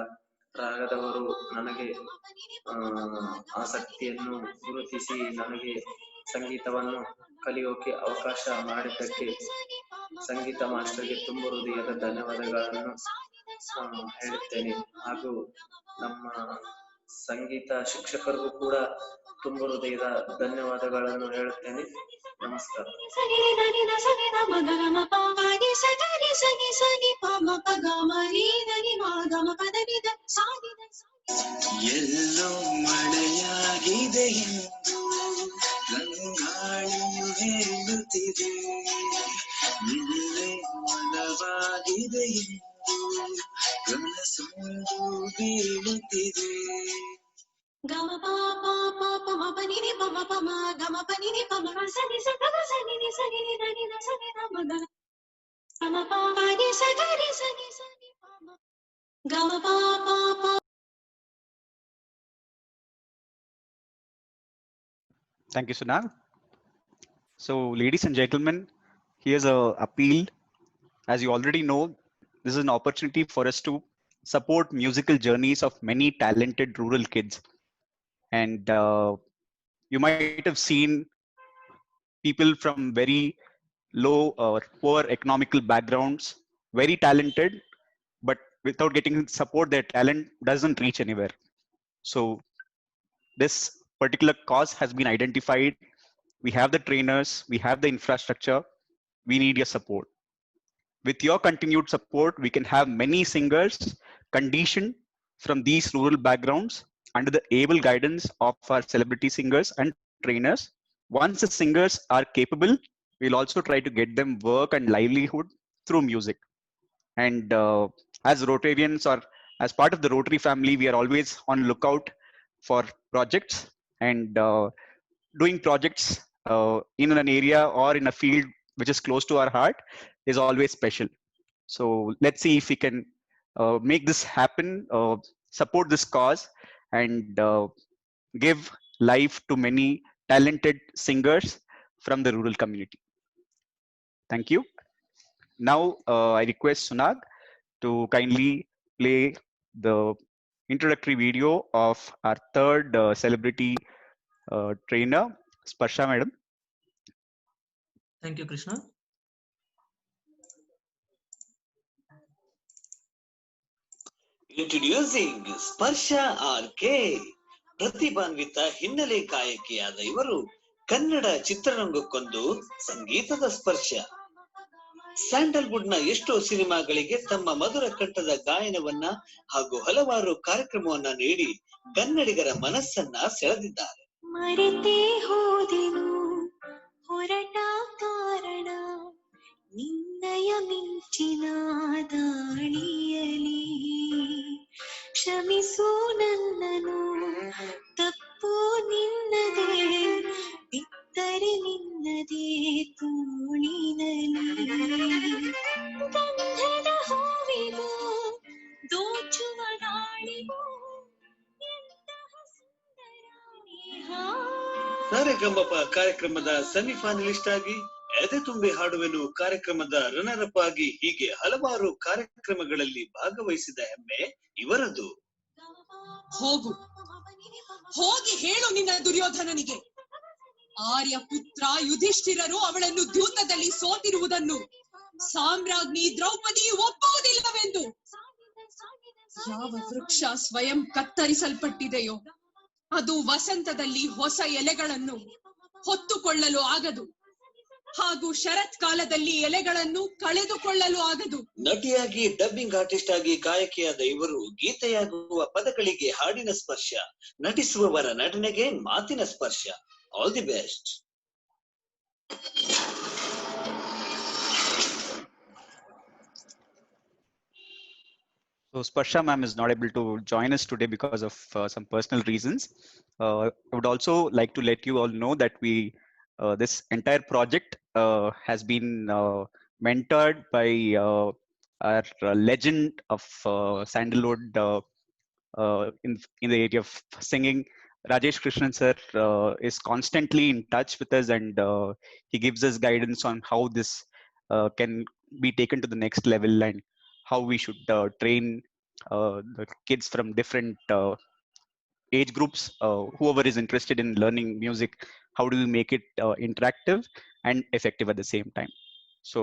ರಾಗದವರು ನನಗೆ ಆಸಕ್ತಿಯನ್ನು ಗುರುತಿಸಿ ನನಗೆ ಸಂಗೀತವನ್ನು ಕಲಿಯೋಕೆ ಅವಕಾಶ ಮಾಡಿದ್ದಕ್ಕೆ ಸಂಗೀತ ಮಾಸ್ಟರ್ಗೆ ತುಂಬ ಹೃದಯದ ಧನ್ಯವಾದಗಳನ್ನು ಹೇಳುತ್ತೇನೆ. ಹಾಗೂ ನಮ್ಮ ಸಂಗೀತ ಶಿಕ್ಷಕರಿಗೂ ಕೂಡ ತುಂಬ ಹೃದಯದ ಧನ್ಯವಾದಗಳನ್ನು ಹೇಳುತ್ತೇನೆ. ನಮಸ್ಕಾರ. ಎಲ್ಲೋ ಮಳೆಯಾಗಿದೆ ಎಂದು ಗಂಗಾಳಿಯು ಹೇಳುತ್ತಿದೆ, ನಿನ್ನೆ ಮನವಾಗಿದೆ ಎಂದು ಕನಸೊಂದು ಬೀಳುತ್ತಿದೆ. Gama pa pa pa pa ma pa ni pa ma pa ma gama pa ni pa ma sa ni sa ga sa ni na ni na sa ni na ma ga gama pa ma ni sa ga ni sa ni pa ma gama pa pa pa. Thank you, Sunal. So, ladies and gentlemen, here's a appeal. As you already know, this is an opportunity for us to support musical journeys of many talented rural kids. And you might have seen people from very low or poor economical backgrounds, very talented, but without getting support, their talent doesn't reach anywhere. So this particular cause has been identified. We have the trainers, we have the infrastructure, we need your support. With your continued support, we can have many singers conditioned from these rural backgrounds under the able guidance of our celebrity singers and trainers. Once the singers are capable, we'll also try to get them work and livelihood through music. And as Rotarians or as part of the Rotary family, we are always on lookout for projects, and doing projects in an area or in a field which is close to our heart is always special. So let's see if we can make this happen, support this cause, and give life to many talented singers from the rural community. Thank you. Now I request Sunag to kindly play the introductory video of our third celebrity trainer, Sparsha Madam. Thank you, Krishna. Introducing ಸ್ಪರ್ಶ RK. ಪ್ರತಿಭಾನ್ವಿತ ಹಿನ್ನೆಲೆ ಗಾಯಕಿಯಾದ ಇವರು ಕನ್ನಡ ಚಿತ್ರರಂಗಕ್ಕೊಂದು ಸಂಗೀತದ ಸ್ಪರ್ಶ. Sandalwood ನ ಎಷ್ಟೋ ಸಿನಿಮಾಗಳಿಗೆ ತಮ್ಮ ಮಧುರ ಕಂಠದ ಗಾಯನವನ್ನ ಹಾಗೂ ಹಲವಾರು ಕಾರ್ಯಕ್ರಮವನ್ನ ನೀಡಿ ಕನ್ನಡಿಗರ ಮನಸ್ಸನ್ನ ಸೆಳೆದಿದ್ದಾರೆ. ಮರೆತೇ ಹೋದೆನು ಹೊರಟ ಕಾರಣ ನಿನ್ನಯ ಮಿಂಚಿನ ದಾಳಿಯಲಿ, ಕ್ಷಮಿಸು ನನ್ನನು ತಪ್ಪು ನೀ ಸಾರೆಗಮಪ ಕಾರ್ಯಕ್ರಮದ ಸೆಮಿಫೈನಲಿಸ್ಟ್ ಆಗಿ, ಎದೆ ತುಂಬಿ ಹಾಡುವೆನು ಕಾರ್ಯಕ್ರಮದ ರನ್ನರ್ ಅಪ್ ಆಗಿ, ಹೀಗೆ ಹಲವಾರು ಕಾರ್ಯಕ್ರಮಗಳಲ್ಲಿ ಭಾಗವಹಿಸಿದ ಹೆಮ್ಮೆ ಇವರದು. ಹೋಗು, ಹೋಗಿ ಹೇಳು ನಿನ್ನ ದುರ್ಯೋಧನನಿಗೆ, ಆರ್ಯ ಪುತ್ರ ಯುಧಿಷ್ಠಿರರು ಅವಳನ್ನು ದ್ಯೂತದಲ್ಲಿ ಸೋತಿರುವುದನ್ನು ಸಾಮ್ರಾಜ್ಞಿ ದ್ರೌಪದಿ ಒಪ್ಪುವುದಿಲ್ಲವೆಂದು. ಯಾವ ವೃಕ್ಷ ಸ್ವಯಂ ಕತ್ತರಿಸಲ್ಪಟ್ಟಿದೆಯೋ ಅದು ವಸಂತದಲ್ಲಿ ಹೊಸ ಎಲೆಗಳನ್ನು ಹೊತ್ತುಕೊಳ್ಳಲು ಆಗದು, ಹಾಗೂ ಶರತ್ಕಾಲದಲ್ಲಿ ಎಲೆಗಳನ್ನು ಕಳೆದುಕೊಳ್ಳಲು ಆಗದು. ನಟಿಯಾಗಿ, ಡಬ್ಬಿಂಗ್ ಆರ್ಟಿಸ್ಟ್ ಆಗಿ, ಗಾಯಕಿಯಾದ ಇವರು ಗೀತೆಯಾಗುವ ಪದಗಳಿಗೆ ಹಾಡಿನ ಸ್ಪರ್ಶ, ನಟಿಸುವವರ ನಟನೆಗೆ ಮಾತಿನ ಸ್ಪರ್ಶ. All the best. So Sparsha ma'am is not able to join us today because of some personal reasons. I would also like to let you all know that this entire project has been mentored by our legend of Sandalwood in the area of singing. Rajesh Krishnan sir is constantly in touch with us, and he gives us guidance on how this can be taken to the next level and how we should train the kids from different age groups, whoever is interested in learning music. How do we make it interactive and effective at the same time? So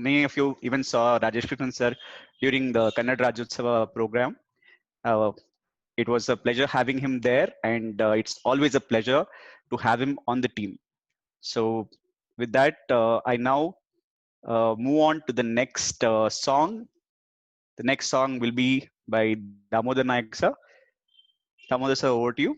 many of you even saw Rajesh Krishnan sir during the Kannada Rajyotsava program. It was a pleasure having him there, and it's always a pleasure to have him on the team. So with that, I now move on to the next song. The next song will be by Damodar Nayak sir. Damodar sir, over to you.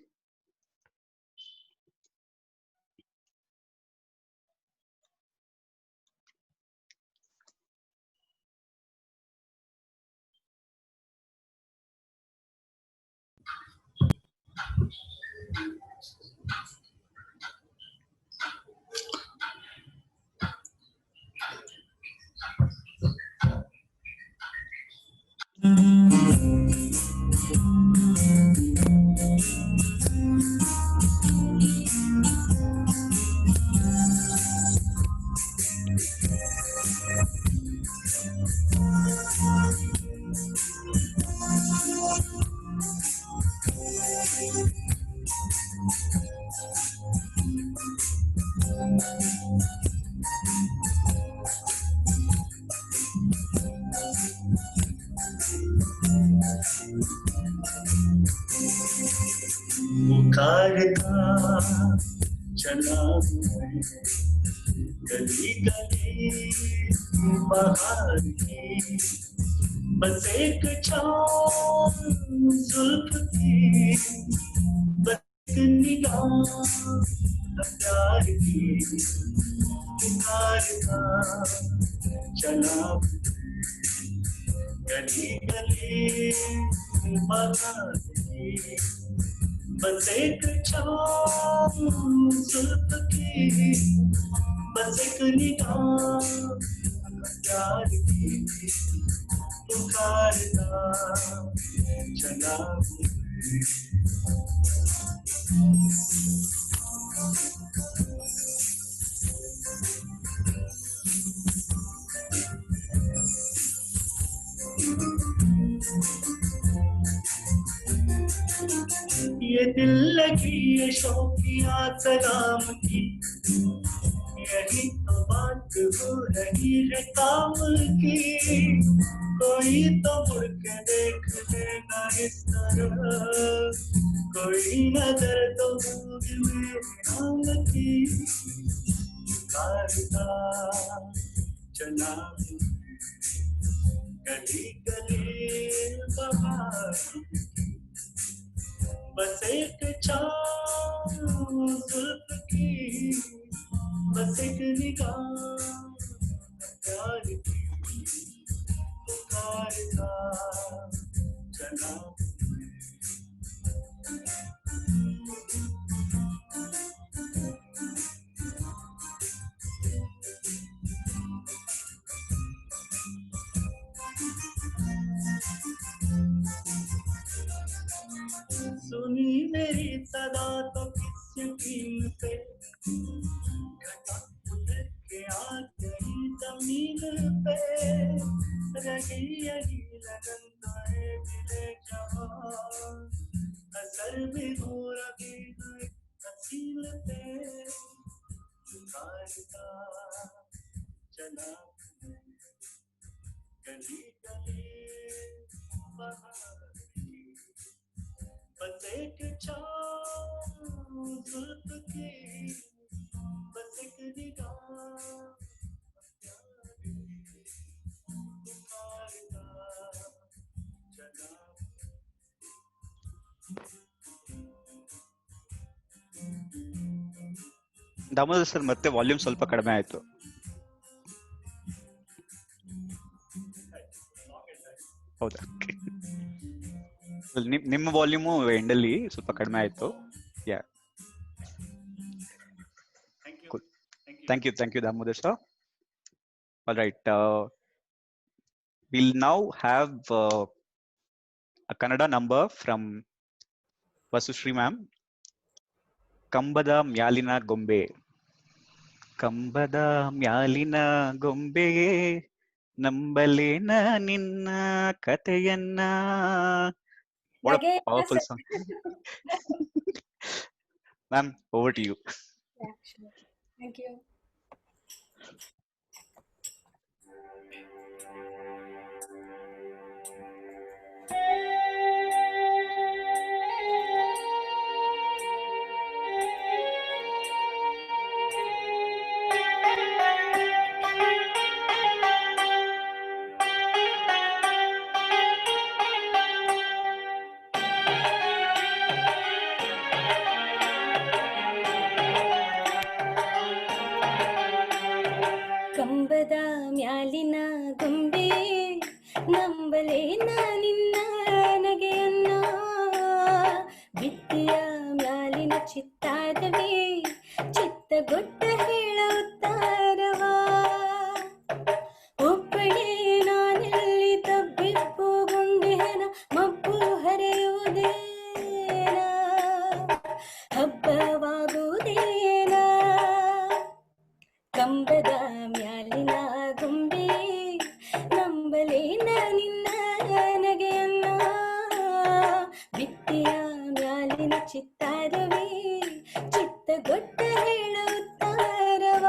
मुखारता चला गली गली बाहर की, बस एक छाँव जुल्फ की, बस एक निगाह प्यार की। मुखारता चला गली गली बाहर की, बस एक छाँव जुल्फ की, बस एक निगाह प्यार की। पुकारता चला ये दिल लगी ये शौकिया सलाम की, यही तो बात हो रही है काम की। कोई तो मुड़ के देख लेना इस तरह, कोई नजर तो होगी मेरे नाम की। पुकारता चला गली गली बाहर, बस एक छाँव जुल्फ की, बस एक निगाह प्यार की। पुकारता चला सुनी तेरी सदा तो किस यकीन पे घटा उतर के आ गई जमीन पे रही यही लगन तो है दिले जवान असर भी हो रही है हसीन पे झुकाता चला गली गली बहार की बस एक छाँव जुल्फ की बस एक निगाह प्यारी पुकारता चला ದಾಮೋದರ್ ಸರ್ ಮತ್ತೆ ವಾಲ್ಯೂಮ್ ಸ್ವಲ್ಪ ಕಡಿಮೆ ಆಯ್ತು. ಹೌದಾ? ನಿಮ್ಮ ವಾಲ್ಯೂಮು ಎಂಡಲ್ಲಿ ಸ್ವಲ್ಪ ಕಡಿಮೆ ಆಯ್ತು. Yeah, thank you Damodar sir. All right, we'll now have a Kannada number from Vasushri ma'am. ಕಂಬದ ಮ್ಯಾಲಿನ ಗೊಂಬೆ. ಕಂಬದ ಮ್ಯಾಲಿನ ಗೊಂಬೆಯೇ ನಂಬಲೇನ ನಿನ್ನ ಕಥೆಯನ್ನ. What a powerful song. Ma'am, over to you. Yeah, sure. Thank you. ಕಂಬದ ಮ್ಯಾಲಿನ ಗೊಂಬೆ ನಂಬಲೇನ ನಿನ್ನ ನಗೆಯನ್ನ, ಭಿತ್ತಿಯ ಮ್ಯಾಲಿನ ಚಿತ್ತಾರವೇ ಚಿತ್ತಗೊಟ್ಟ ಹೇಳುತ್ತಾರವ. ಒಬ್ಬಳೇ ನಾನೆಲ್ಲಿ ತಬ್ಬಿಪ್ಪುಗೊಂಡೆನ ಮಬ್ಬು ಹರಿಯುವುದೇನ, ಹಬ್ಬವಾಗುವುದೇನ. ಕಂಬದ ಮ್ಯಾಲಿನ ಗೊಂಬೆ ನಂಬಲೇನ ನಿನ್ನ ನಗೆಯನ್ನ, ಭಿತ್ತಿಯ ಮ್ಯಾಲಿನ ಚಿತ್ತಾರವೇ ಚಿತ್ತಗೊಟ್ಟ ಹೇಳುತ್ತಾರವ.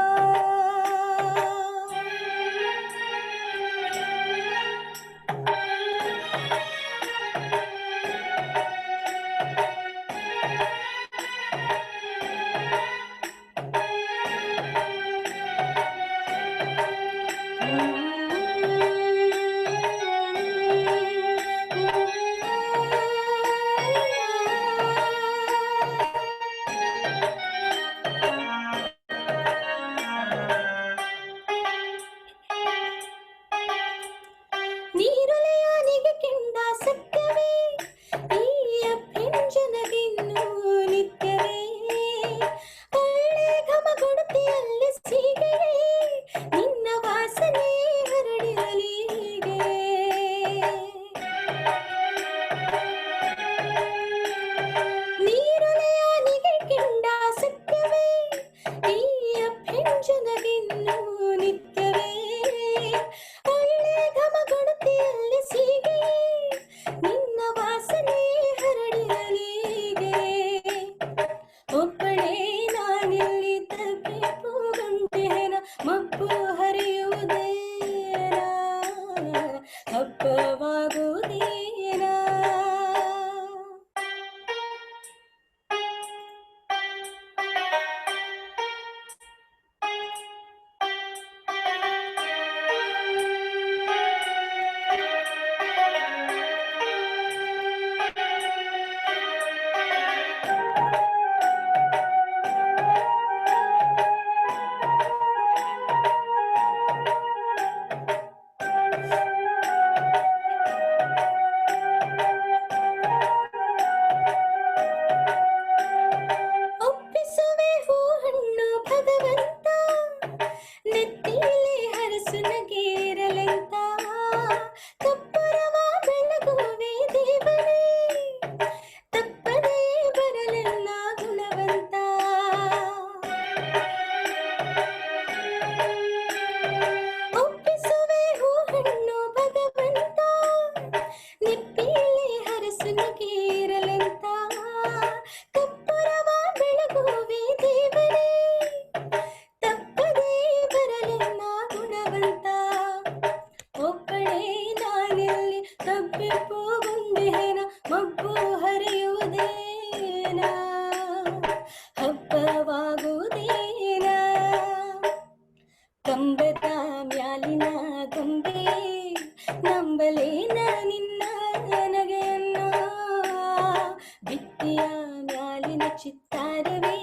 ಚಿತ್ತಾರವೇ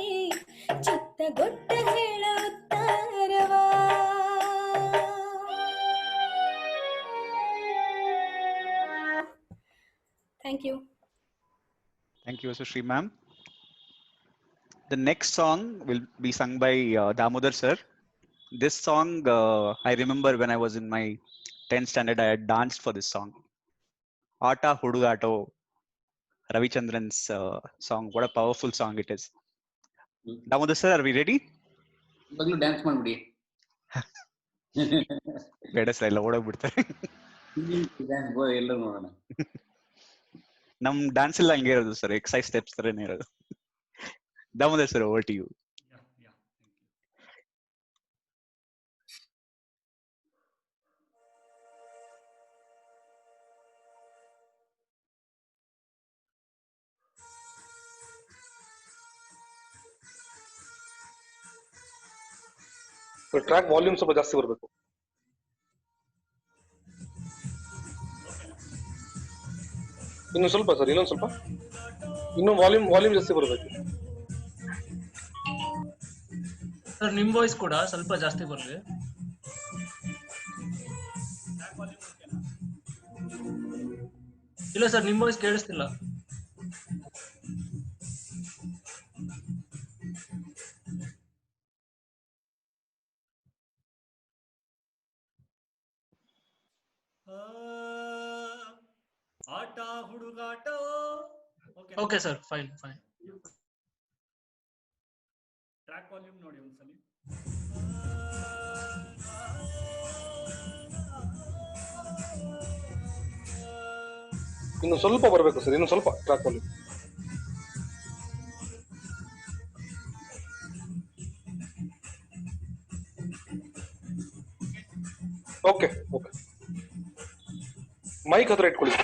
ಚಿತ್ತಗೊಟ್ಟ ಹೇಳ ಉತ್ತಾರವಾ. Thank you. Thank you, Sri ma'am. The next song will be sung by Damodar sir. This song, I remember when I was in my 10th standard, I had danced for this song. Aata Hudugato, Ravichandran's song. What a powerful song it is. Damodar sir, are we ready? ಇವಾಗಲೂ dance ಮಾಡ್ಬಿಡಿ. ಬೇಡ sir, ಎಲ್ಲ ಓಡೋಗ್ಬಿಡ್ತಾರೆ. ಎಲ್ಲರೂ ನೋಡೋಣ. ನಮ್ dance ಎಲ್ಲ ಹಂಗೆ ಇರೋದು ಸರ್, ಎಕ್ಸೈಸ್ ಸ್ಟೆಪ್ಸ್ ತರನೇ ಇರೋದು. Damodar sir, over to you. Track volume ಸ್ವಲ್ಪ ಜಾಸ್ತಿ ಬರಬೇಕು. ಇನ್ನು ಸ್ವಲ್ಪ ಸರ್, ಇನ್ನೊಂದು ಸ್ವಲ್ಪ, ಇನ್ನು ವಾಲ್ಯೂಮ್ ಜಾಸ್ತಿ ಬರಬೇಕು ಸರ್. ನಿಮ್ ವಾಯ್ಸ್ ಕೂಡ ಸ್ವಲ್ಪ ಜಾಸ್ತಿ ಬರ್ಲಿ. ಇಲ್ಲ ಸರ್, ನಿಮ್ ವಾಯ್ಸ್ ಕೇಳಿಸ್ತಿಲ್ಲ. ಆಟ ಹುಡುಗಾಟ. Okay sir, fine. Track volume ನೋಡಿ ಒಂದ್ಸಲಿ. ಇನ್ನು ಸ್ವಲ್ಪ ಬರಬೇಕು ಸರ್, ಇನ್ನು ಸ್ವಲ್ಪ track volume. Okay okay, mic ಹತ್ರ ಇಟ್ಕೊಳ್ಳಿ.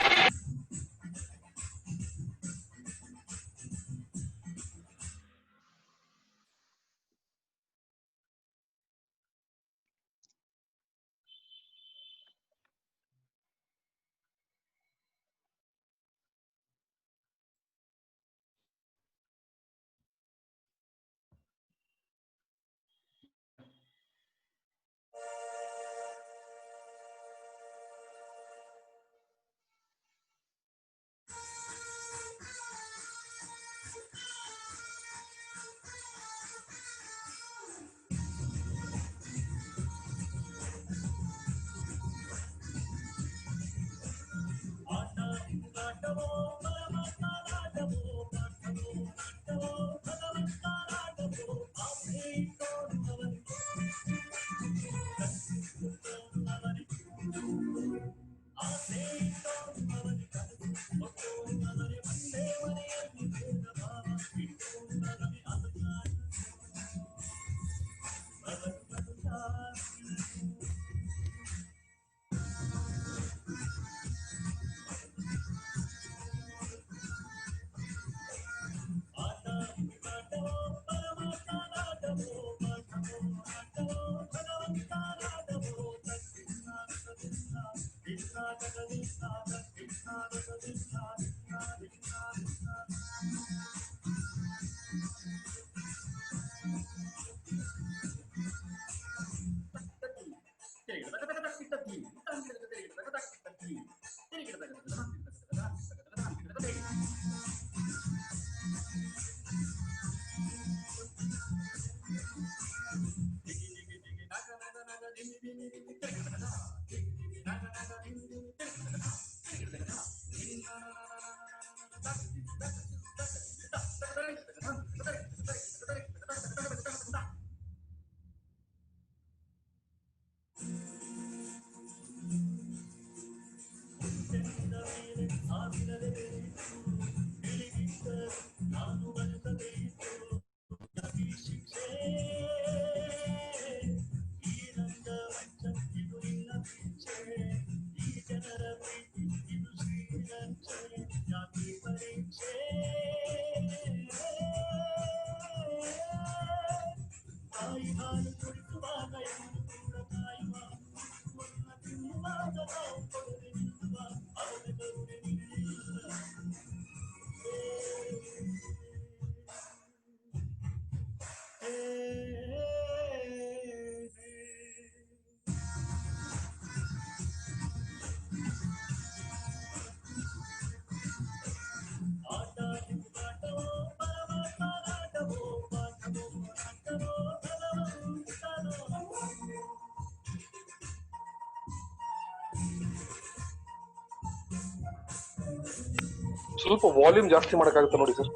ಸ್ವಲ್ಪ ವಾಲ್ಯೂಮ್ ಜಾಸ್ತಿ ಮಾಡಕ್ಕಾಗುತ್ತೆ ನೋಡಿ ಸರ್.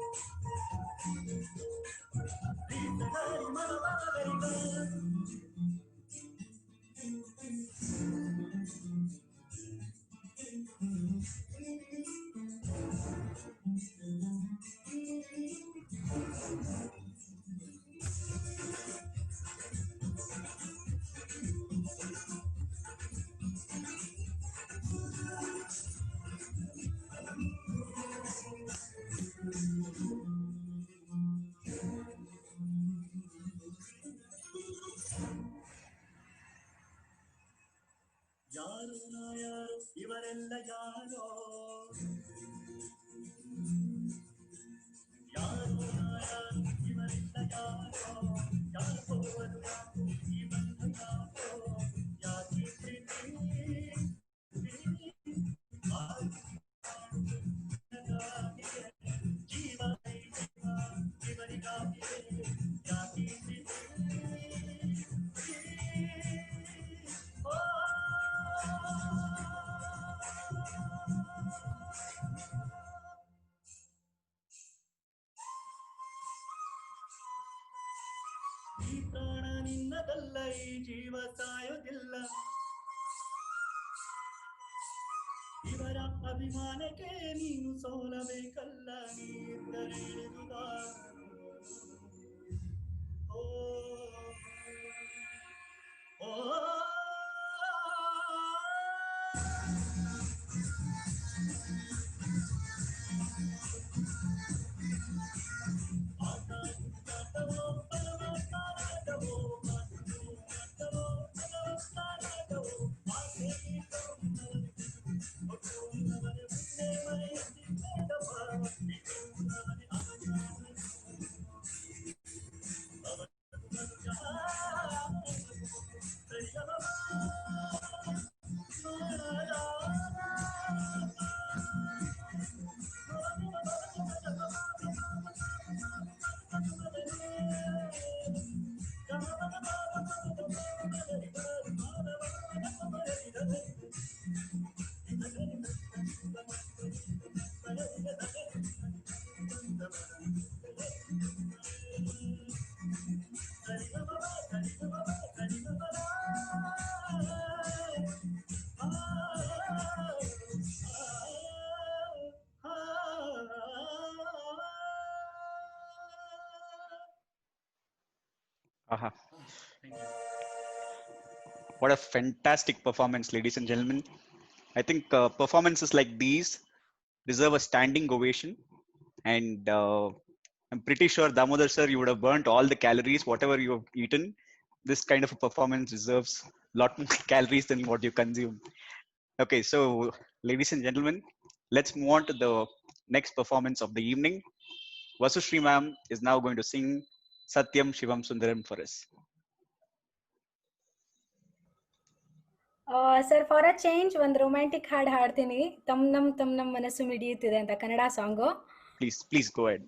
ಯಾರು ನಾ ಯಾರು ಇವರೆಲ್ಲ ಯಾರೋ, ಯಾರು ನಾ ಯಾರು ಇವರೆಲ್ಲ ಯಾರೋ, ಯಾಕೋವರು ಯಾಕೋ ಈ ಬಂಧ ಯಾಕೋ, ಯಾಕೆ ಪ್ರೀತಿ ಜೀವ ಇವರಿಗಾಗಿಯೇ, ಯಾಕೆ ಪ್ರೀತಿ ಈ ಪ್ರಾಣ ನಿನ್ನದಲ್ಲ, ಈ ಜೀವ ಸಾಯೋದಿಲ್ಲ, ಇವರ ಅಭಿಮಾನಕ್ಕೆ ನೀನು ಸೋಲಬೇಕಲ್ಲ, ನೀರಿದ್ದರೆ ಇಳಿದುದ ಓ ಓ Aha. What a fantastic performance, ladies and gentlemen. I think performances like these deserve a standing ovation. And I'm pretty sure, Damodar sir, you would have burnt all the calories, whatever you have eaten. This kind of a performance deserves a lot more calories than what you consume. Okay, so ladies and gentlemen, let's move on to the next performance of the evening. Vasustri ma'am is now going to sing Satyam Shivam Sundaram for us. Sir for a change ಒಂದು romantic ಹಾಡು ಹಾಡ್ತೀನಿ, ತಮ್ ನಮ್ ಮನಸ್ಸು ಮಿಡಿಯುತ್ತಿದೆ ಅಂತ, Kannada song. Please go ahead.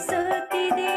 ಸೋತಿದೆ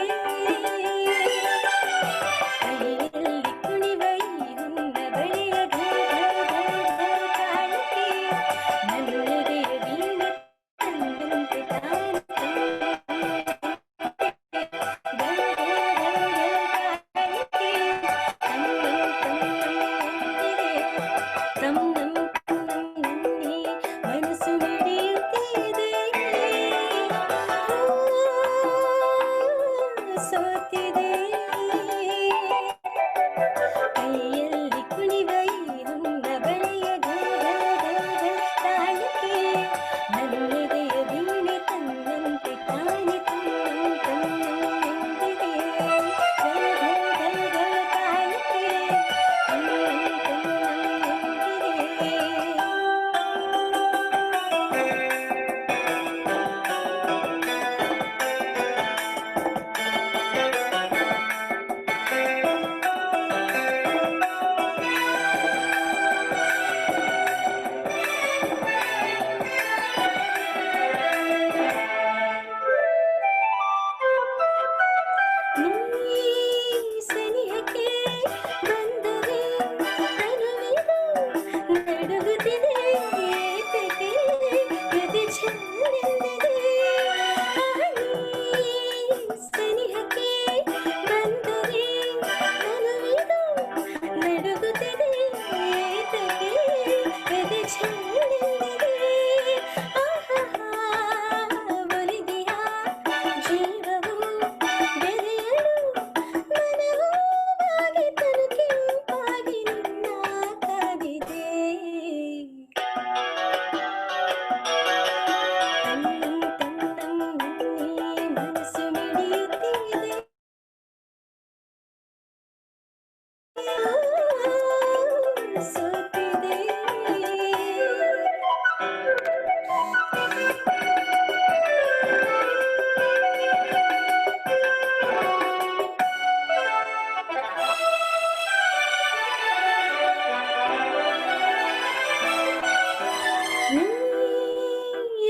ಸೋತಿದೆ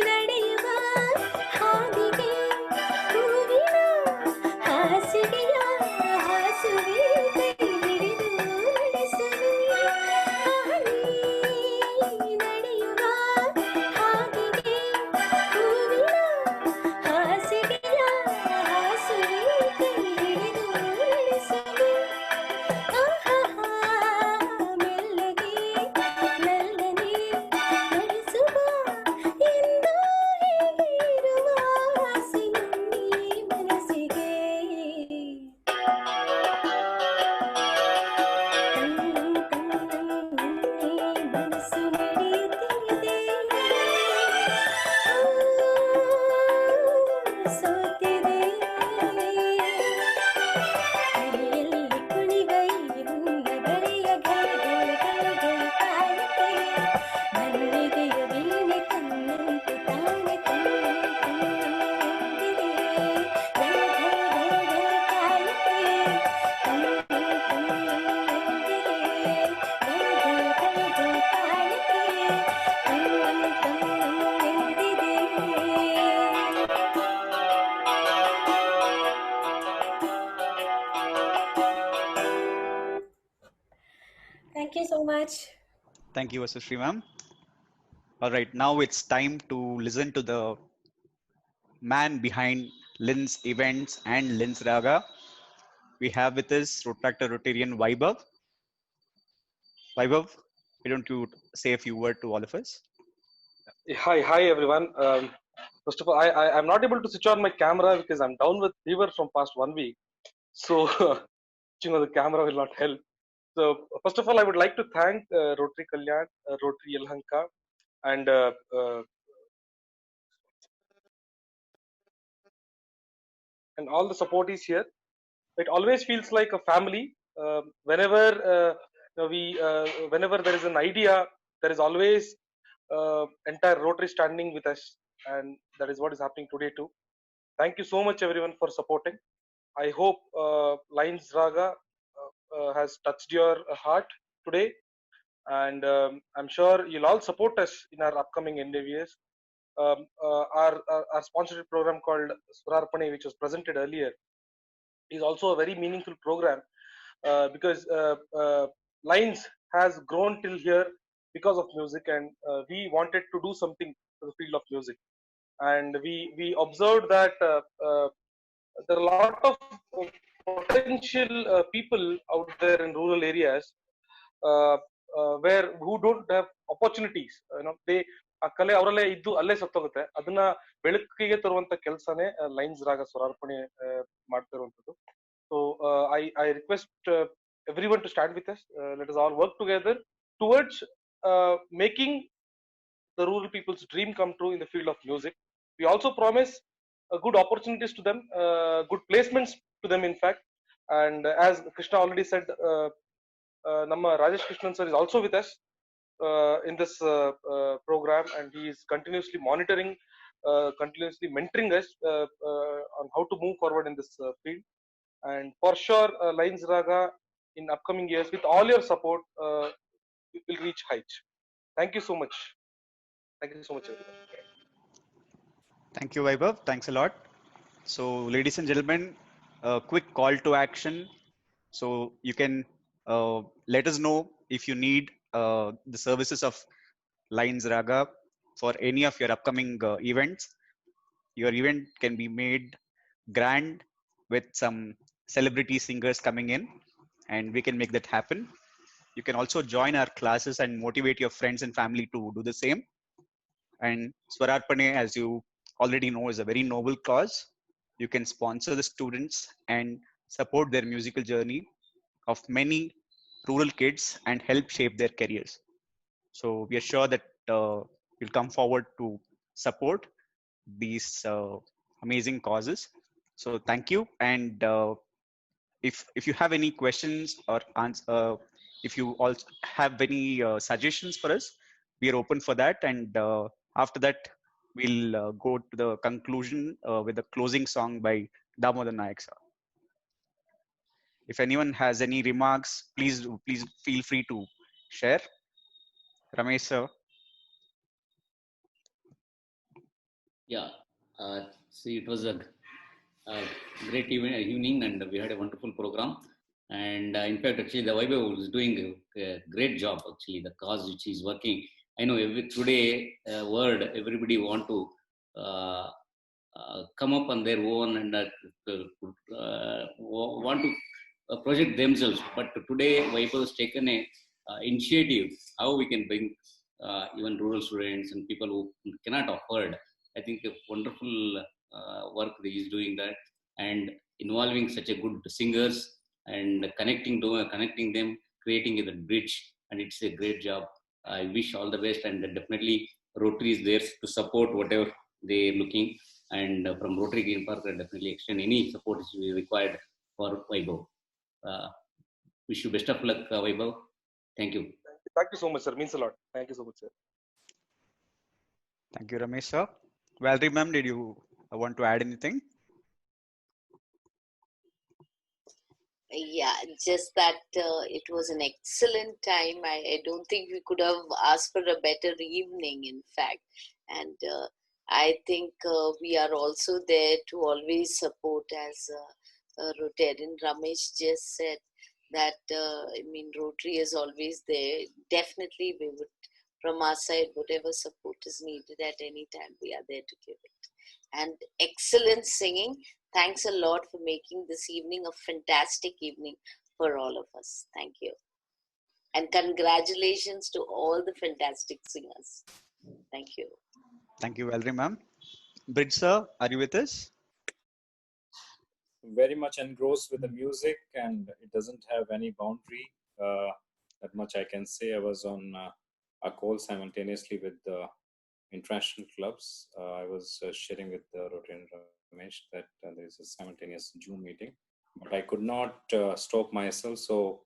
ನಡೆಯುವ ಹಾದಿಗೆ ಹೂವಿನ ಹಾಸಿಗೆಯ ಹಾಸುವೆ ಕೈ ಹಿಡಿದು ನಡೆಸುವೆ ನಡೆಯುವ ಹಾದಿಗೆ ಹೂವಿನ ಹಾಸಿಗೆಯ ಹಾಸುವೆ ಕೈ ಹಿಡಿದು ನಡೆಸುವೆ ಮೆಲ್ಲಗೆ ಮೆಲ್ಲನೆ ನಡೆಸುವ ಎಂದು ಹೀಗಿರುವ ಆಸೆ ನನ್ನಿ ಮನಸ್ಸಿಗೆ ಮನಸ್ಸು ನಡೆಯುತ್ತಿದೆ ಸೋತಿದೆ ಕೈಯಲ್ಲಿ ಕುಣಿವ ಈ ಹುನ್ನಗಳೆಯ ಘಳಘಳ ಕಾಣುತ್ತೆ ನನ್ನೆದೆಯ ವೀಣೆ ಕಣ್ಣಂತೆ ತಾನೆ ಕಣ್ಣಂತೆಂದಿದೆ ಘಳ ಕಾಣುತ್ತೆ Thank you so much. Thank you, Vasudhri ma'am. All right, now it's time to listen to the man behind Lin's events and Lin's Raga. We have with us Rotractor Rotarian Vaibhav. Vaibhav, why don't you say a few words to all of us? Hi everyone. First of all, I'm not able to switch on my camera because I'm down with fever from past 1 week. So switching on the camera will not help. So first of all, I would like to thank Rotary Kalyan, Rotary Yelahanka, and all the supportees here. It always feels like a family. Whenever whenever there is an idea, there is always entire Rotary standing with us, and that is what is happening today too. Thank you so much everyone for supporting. I hope Lines Raga has touched your heart today, and I'm sure you'll all support us in our upcoming endeavors. Our sponsored program called Surarpane, which was presented earlier, is also a very meaningful program because Lines has grown till here because of music, and we wanted to do something for the field of music. And we observed that there are a lot of potential people out there in rural areas who don't have opportunities. They ಆ ಕಲೆ ಅವರಲ್ಲೇ ಇದ್ದು ಅಲ್ಲೇ ಸತ್ತೋಗುತ್ತೆ. ಅದನ್ನ ಬೆಳಕಿಗೆ ತರುವಂತ ಕೆಲಸನೇ lines ರಾಗ ಸ್ವರಾರ್ಪಣೆ ಮಾಡ್ತಿರುವಂತದ್ದು. So I request everyone to stand with us. Let us all work together towards making the rural people's dream come true in the field of music. We also promise good opportunities to them, good placements to them, in fact. And as Krishna already said, Namma Rajesh Krishnan sir is also with us in this program, and he is continuously monitoring, continuously mentoring us on how to move forward in this field. And for sure, Lines Raga in upcoming years, with all your support, will reach heights. Thank you so much. Thank you so much, everyone. Thank you, Vaibhav. Thanks a lot. So, ladies and gentlemen, a quick call to action. So, you can let us know if you need the services of Lines Raga for any of your upcoming events. Your event can be made grand with some celebrity singers coming in, and we can make that happen. You can also join our classes and motivate your friends and family to do the same. And Swararpane, as you already know, is a very noble cause. You can sponsor the students and support their musical journey of many rural kids and help shape their careers. So we are sure that you'll come forward to support these amazing causes. So thank you. And if you have any questions or if you also have any suggestions for us, we are open for that. And after that, we'll go to the conclusion with the closing song by Damodar Nayak sir. If anyone has any remarks, please feel free to share. Ramesh sir. Yeah, see, it was a great evening, and we had a wonderful program. And in fact, actually, the Vaibhav is doing a great job. Actually, the cause which is working. I know today, world, everybody want to come up on their own and want to project themselves. But today, Vaibhav has taken a initiative how we can bring even rural students and people who cannot afford. I think a wonderful work that he is doing that, and involving such a good singers and connecting them, creating a bridge, and it's a great job. I wish all the best, and definitely Rotary is there to support whatever they're looking, and from Rotary Green Park, I definitely extend any support is required for Vaibhav. Wish you best of luck, Vaibhav. Thank you. Thank you so much, sir. Means a lot. Thank you so much, sir. Thank you, Ramesh sir. Valerie ma'am, did you want to add anything? Yeah, just that it was an excellent time. I don't think we could have asked for a better evening, in fact. And I think we are also there to always support, as Rotarian Ramesh just said, that, I mean, Rotary is always there. Definitely, we would, from our side, whatever support is needed at any time, we are there to give it. And excellent singing. Thanks a lot for making this evening a fantastic evening for all of us. Thank you. And congratulations to all the fantastic singers. Thank you. Thank you, Valerie ma'am. Bridge sir, are you with us? Very much engrossed with the music, and it doesn't have any boundary. That much I can say. I was on a call simultaneously with the international clubs. I was sharing with Rotarian Ramesh that there is a simultaneous Zoom meeting, but I could not stop myself. So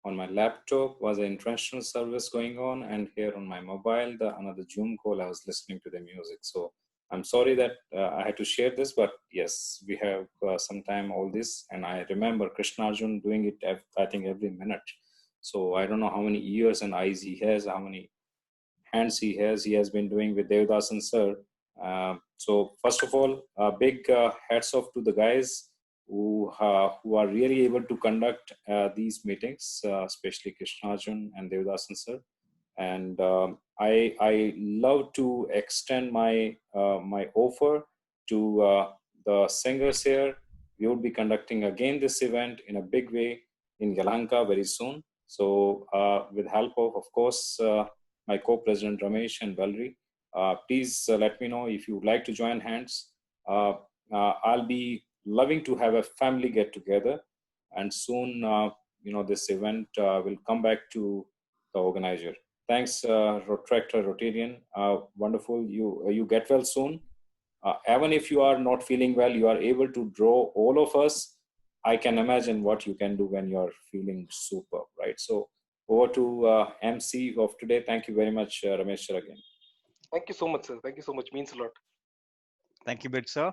on my laptop was an international service going on, and here on my mobile, another Zoom call, I was listening to the music. So I'm sorry that I had to share this, but yes, we have sometime all this, and I remember Krishna Arjun doing it, I think, every minute. So I don't know how many ears and eyes he has, how many hands he has been doing with Devdasan sir. So first of all, big hats off to the guys who are really able to conduct these meetings, especially Krishna Arjun and Devdasan sir. And I love to extend my my offer to the singers here. We will be conducting again this event in a big way in Yelahanka very soon. So with help of course, my co-president Ramesh and Valerie, please let me know if you would like to join hands. I'll be loving to have a family get together, and soon, this event will come back to the organizer. Thanks, Rotarian. Wonderful. You get well soon. Even if you are not feeling well, you are able to draw all of us. I can imagine what you can do when you are feeling super, right? So over to MC of today. Thank you very much, Ramesh sir, again. Thank you so much, sir. Thank you so much. Means a lot. Thank you, Bid sir.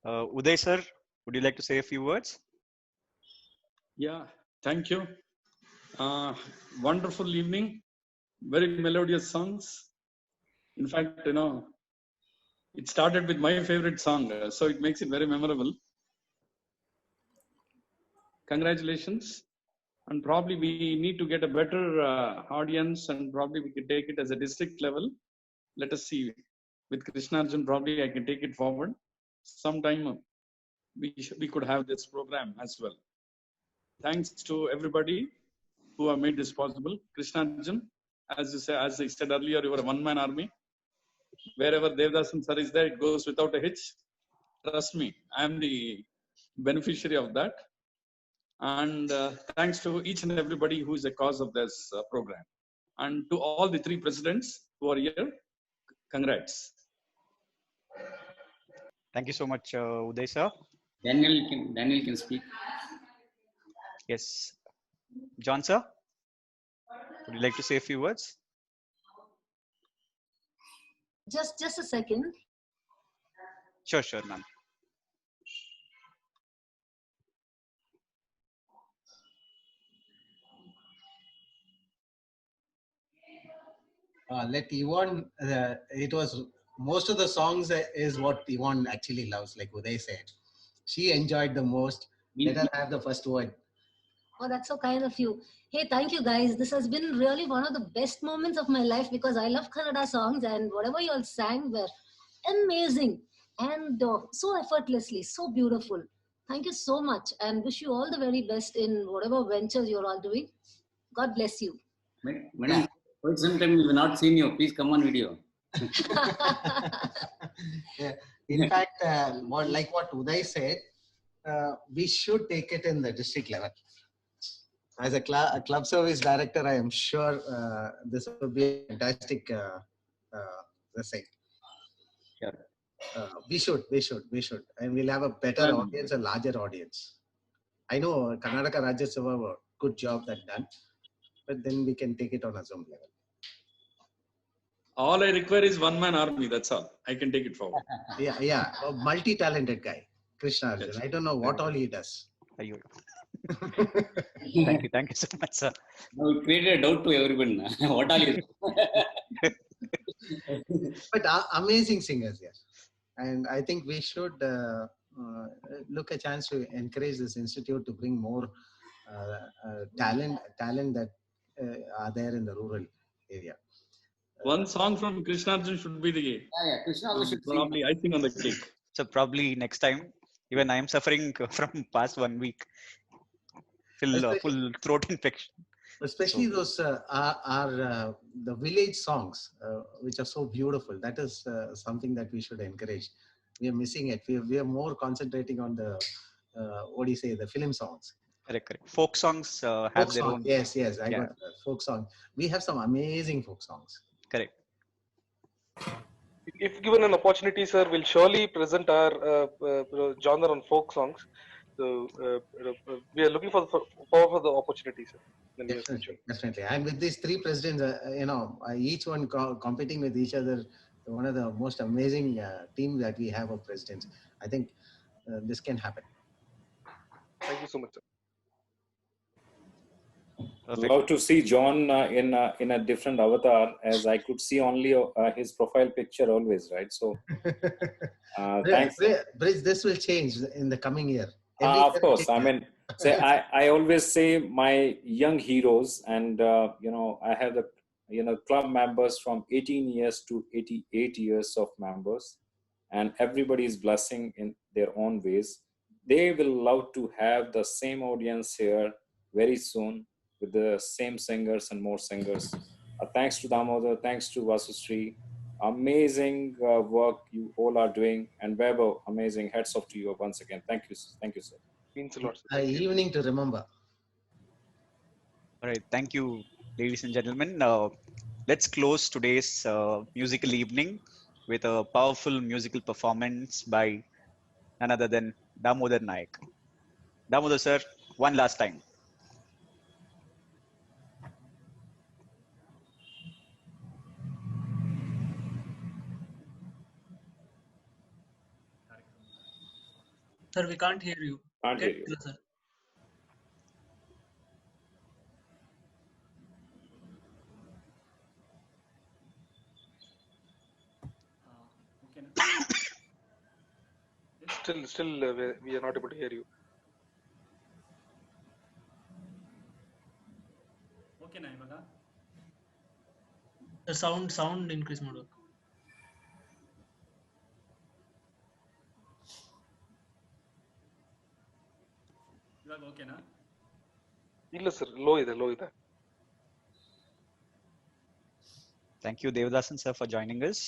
Uday sir, would you like to say a few words? Yeah, thank you. Wonderful evening. Very melodious songs. In fact, it started with my favorite song, so it makes it very memorable. Congratulations. And probably we need to get a better audience, and probably we could take it as a district level. Let us see. With Krishna Arjun, probably I can take it forward. Sometime we could have this program as well. Thanks to everybody who have made this possible. Krishna Arjun, as I said earlier, you are a one-man army. Wherever Devdasan sir is there, it goes without a hitch. Trust me, I am the beneficiary of that. And thanks to each and everybody who is a cause of this program. And to all the three presidents who are here, congrats. Thank you so much, Uday sir. Daniel can speak. Yes. John sir? would you like to say a few words? Just a second. Sure, ma'am. Let Yvonne, it was most of the songs is what Yvonne actually loves, like Uday said. She enjoyed the most. Let her have the first word. Oh, that's so kind of you. Hey, thank you guys. This has been really one of the best moments of my life because I love Kannada songs and whatever you all sang were amazing and so effortlessly, so beautiful. Thank you so much and wish you all the very best in whatever ventures you're all doing. God bless you. Madam, for some time we have not seen you. Please come on video. Yeah. In fact, like what Uday said, we should take it in the district level. As a club service director, I am sure this would be a fantastic let's say. Sure. We should. And we'll have a better audience, a larger audience. I know Karnataka Rajya Sabha, good job that done, but then we can take it on a Zoom level. All I require is one man army. That's all. I can take it forward. Yeah. A multi-talented guy, Krishna Arjun. Yes. I don't know what all he does. Thank you so much, sir. Now it created a doubt to everyone. What all you But amazing singers, yes. And I think we should look a chance to encourage this institute to bring more talent that are there in the rural area. One song from Krishna Arjun should be the Krishna Arjun should probably icing on the cake. So probably next time, even I am suffering from past 1 week, full throat infection. Especially those are the village songs, which are so beautiful. That is something that we should encourage. We are missing it. We are more concentrating on the the film songs. Correct. Folk songs have their own. Yes. I got folk songs. We have some amazing folk songs. Correct. If given an opportunity, sir, we'll surely present our genre on folk songs. So we are looking for the opportunity, sir. Definitely. And with these three presidents, each one competing with each other, one of the most amazing teams that we have of presidents. I think this can happen. Thank you so much, sir. Love to see John in a different avatar, as I could see only his profile picture always, right? So, thanks. Bridge, this will change in the coming year. Of course. I mean, I always say my young heroes, and I have the club members from 18 years to 88 years of members, and everybody is blessing in their own ways. They will love to have the same audience here very soon, with the same singers and more singers. Thanks to Damodar, thanks to Vasustri. Amazing work you all are doing. And Weber, amazing. Hats off to you once again. Thank you, sir. Means a lot. An evening to remember. All right. Thank you, ladies and gentlemen. Let's close today's musical evening with a powerful musical performance by none other than Damodar Naik. Damodar, sir, one last time. Sir, we can't hear you. Can't hear you. Sir. Still, we are not able to hear you. Okay, na ivaga. The sound increase maಡು. ಇವಾಗ ಓಕೆನಾ? ಇಲ್ಲ sir, low ಇದೆ. Thank you, Devadasan sir, for joining us.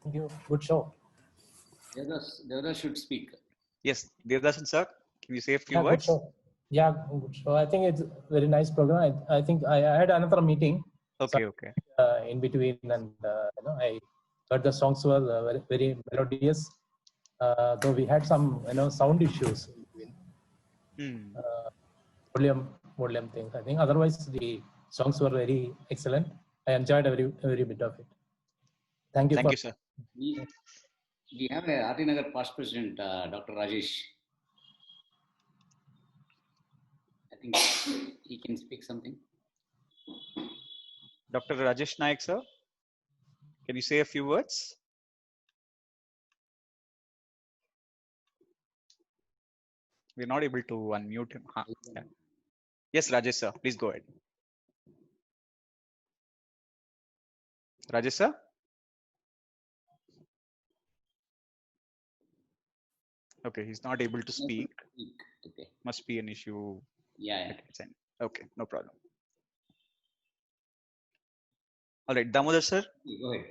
Thank you. Good show. Devadasan should speak. Yes, Devadasan sir, can you say a few words? Good show. I think it's a very nice program. I think I had another meeting. Okay. In between, and I heard the songs were very, very melodious. though we had some sound issues, volume things. I think otherwise the songs were very excellent. I enjoyed every bit of it. Thank you. Thank you, sir. We have a RT Nagar past president, Dr. Rajesh. I think he can speak something. Dr. Rajesh Naik, sir, can you say a few words? We're not able to unmute him. Yeah. Yes, Rajesh, sir, please go ahead. Rajesh, sir? Okay, he's not able to speak. Okay. Must be an issue. Yeah. Okay, no problem. All right, Damodar, sir? Go ahead.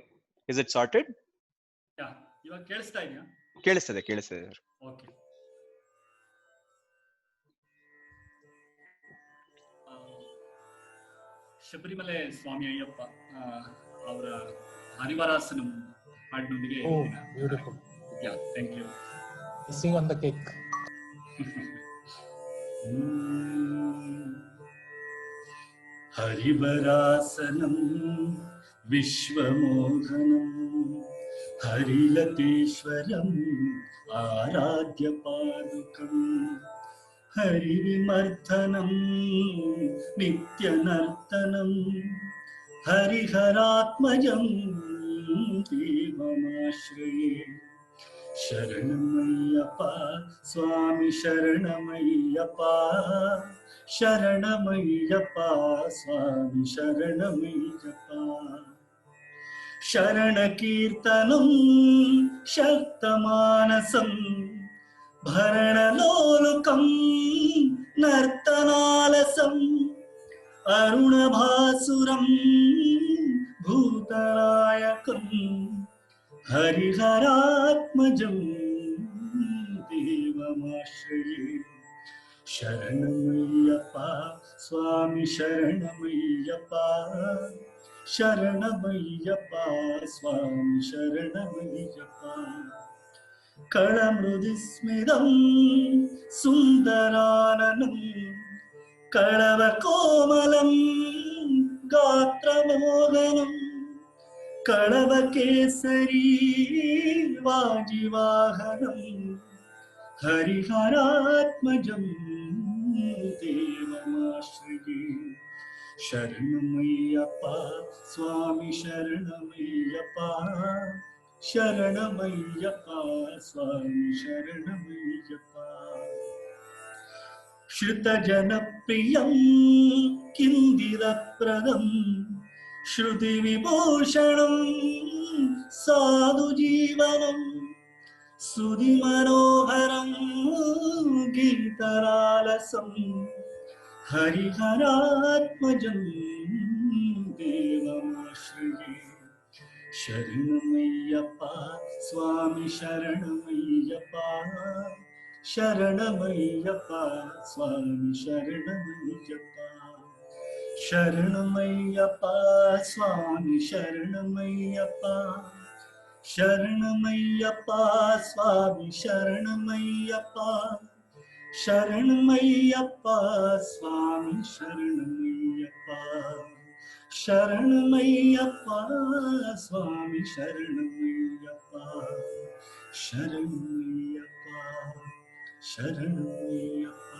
Is it sorted? Yeah. ಇವಾಗ ಕೇಳಿಸ್ತಾ ಇದೆಯಾ? ಕೇಳಿಸ್ತದೆ sir. Okay. Sabarimala Swami Ayyappa ಅವರ ಹರಿವರಾಸನಂ ಹಾಡಿನೊಂದಿಗೆ beautiful. Yeah, thank you. Icing on the cake. ಹರಿವರಾಸನಂ ವಿಶ್ವಮೋಹನಂ ಹರಿಲತೇಶ್ವರಂ ಆರಾಧ್ಯ ಪಾದುಕಂ ಹರಿವಿಮರ್ಧನಂ ನಿತ್ಯನರ್ತನಂ ಹರಿಹರಾತ್ಮಜಂ ದೇವಮಾಶ್ರಯೇ. ಶರಣಮಯ್ಯಪ್ಪ ಸ್ವಾಮಿ ಶರಣಮಯ್ಯಪ್ಪ ಶರಣಮಯ್ಯಪ್ಪ ಸ್ವಾಮಿ ಶರಣಮಯ್ಯಪ್ಪ. ಶರಣ ಕೀರ್ತನಂ ಶಕ್ತಮಾನಸಂ ಭರಣಲೋಲುಕಂ ನರ್ತನಾಲಸಂ ಅರುಣಭಾಸುರಂ ಭೂತನಾಯಕಂ ಹರಿಹರಾತ್ಮಜಂ ದೇವಮಾಶ್ರಯೇ. ಶರಣಮಯ್ಯಪ್ಪ ಸ್ವಾಮಿ ಶರಣಮಯ್ಯಪ್ಪ ಶರಣಮಯ್ಯಪ್ಪ ಸ್ವಾಮಿ ಶರಣಮಯ್ಯಪ್ಪ. ಕಳಮೃದುಸ್ಮಿತಂ ಸುಂದರಾನನಂ ಕಳವ ಕೋಮಲಂ ಗಾತ್ರಮೋಹನಂ ಕಳವ ಕೇಸರಿ ವಾಜಿವಾಹನಂ ಹರಿಹರಾತ್ಮಜಂ ದೇವಮಾಶ್ರಯೇ. ಶರಣಮಯ್ಯಪ್ಪ ಸ್ವಾಮಿ ಶರಣಮಯ್ಯಪ್ಪ ಶರಣಮಯ್ಯಪ್ಪ ಸ್ವಾಮಿ ಶರಣಮಯ್ಯಪ್ಪ. ಶ್ರುತ ಜನಪ್ರಿಯಂ ಕಿಂದಿರಪ್ರದಂ ಶ್ರುತಿ ವಿಭೂಷಣಂ ಸಾಧು ಜೀವನಂ ಸುಧಿ ಮನೋಹರಂ ಗೀತಲಾಲಸಂ ಹರಿಹರಾತ್ಮಜಂ ದೇವಮಾಶ್ರಯೇ. ಶರಣಮಯ್ಯಪ್ಪ ಸ್ವಾಮಿ ಶರಣಮಯ್ಯಪ್ಪ ಶರಣಮಯ್ಯಪ್ಪ ಸ್ವಾಮಿ ಶರಣಮಯ್ಯಪ್ಪ. ಶರಣಮಯ್ಯಪ್ಪ ಸ್ವಾಮಿ ಶರಣಮಯ್ಯಪ್ಪ ಶರಣಮಯ್ಯಪ್ಪ ಸ್ವಾಮಿ ಶರಣಮಯ್ಯಪ್ಪ ಶರಣಮಯ್ಯಪ್ಪ ಸ್ವಾಮಿ ಶರಣಮಯ್ಯಪ್ಪ. ಶರಣಮಯ್ಯಪ್ಪ ಸ್ವಾಮಿ ಶರಣಮಯ್ಯಪ್ಪ ಶರಣಮಯ್ಯಪ್ಪ ಶರಣಮಯ್ಯಪ್ಪ.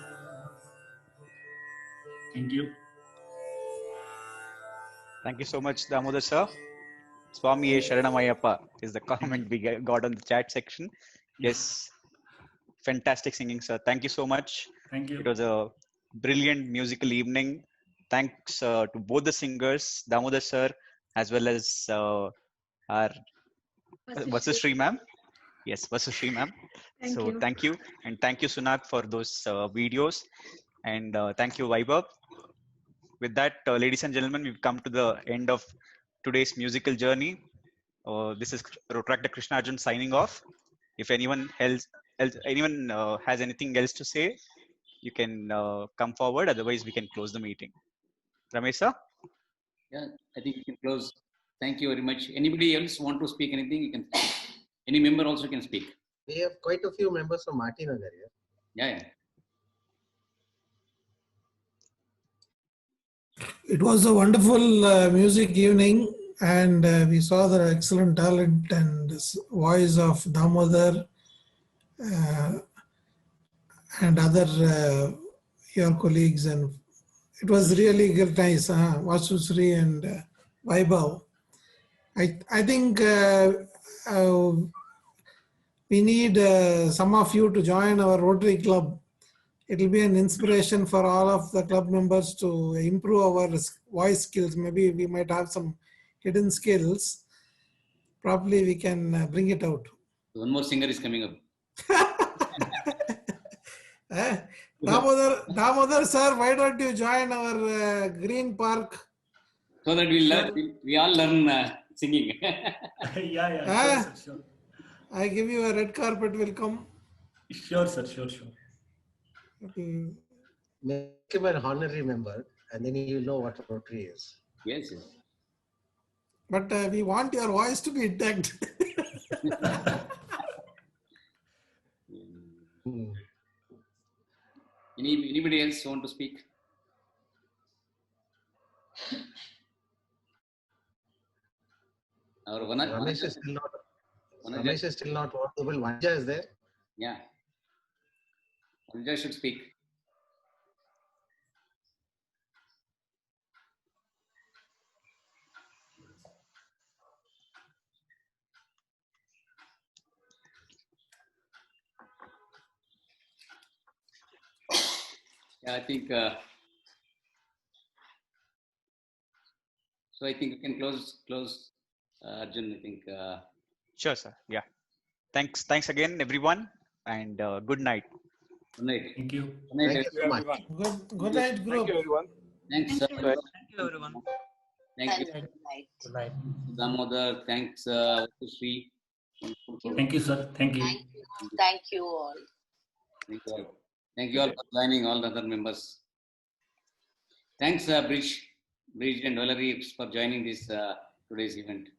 Thank you. Thank you so much, Damodar, sir. Swami Sharamayappa is the comment we got on the chat section. Yes, fantastic singing, sir. Thank you so much. Thank you. It was a brilliant musical evening. Thanks to both the singers, Damodar sir, as well as our Vasustri ma'am. Yes, Vasustri ma'am. So thank you. And thank you, Sunak, for those videos. And thank you, Vaibhav. With that, ladies and gentlemen, we've come to the end of today's musical journey. This is Rotractor Krishnarjun signing off. If anyone has anything else to say, you can come forward. Otherwise, we can close the meeting. Ramesh sir? Yeah, I think we can close. Thank you very much. Anybody else want to speak anything? You can speak. Any member also can speak. We have quite a few members from Martinagar here. Yeah. It was a wonderful music evening, and we saw the excellent talent and voice of Damodar and other your colleagues, and it was really nice. Vasusri and Vaibhav. I think we need some of you to join our Rotary Club. It will be an inspiration for all of the club members to improve our voice skills. Maybe we might have some hidden skills. Probably we can bring it out. One more singer is coming up. Damodar sir, why don't you join our Green Park? So that we all learn singing. Sure. I give you a red carpet welcome. Sure, sir. Sure. Make him an honorary member, and then you'll know what Rotary is. Yes. But we want your voice to be intact. Anybody else want to speak? Or Ramesh is still not audible. Vanja is there? Yeah. Vanja should speak. Yeah, I think. So I think we can close. Arjun, I think. Sure, sir. Yeah. Thanks again, everyone, and good night. Good night. Thank you. Good night, Thank you so much. Good night, group. Thank you, everyone. Thanks. Thank you, everyone. Thank you. Good night. Damodar. Thanks, Sri. Thank you, sir. Thank you. Thank you all. Thank you all for joining, all the other members. Thanks, Bridge and Valerie for joining this today's event.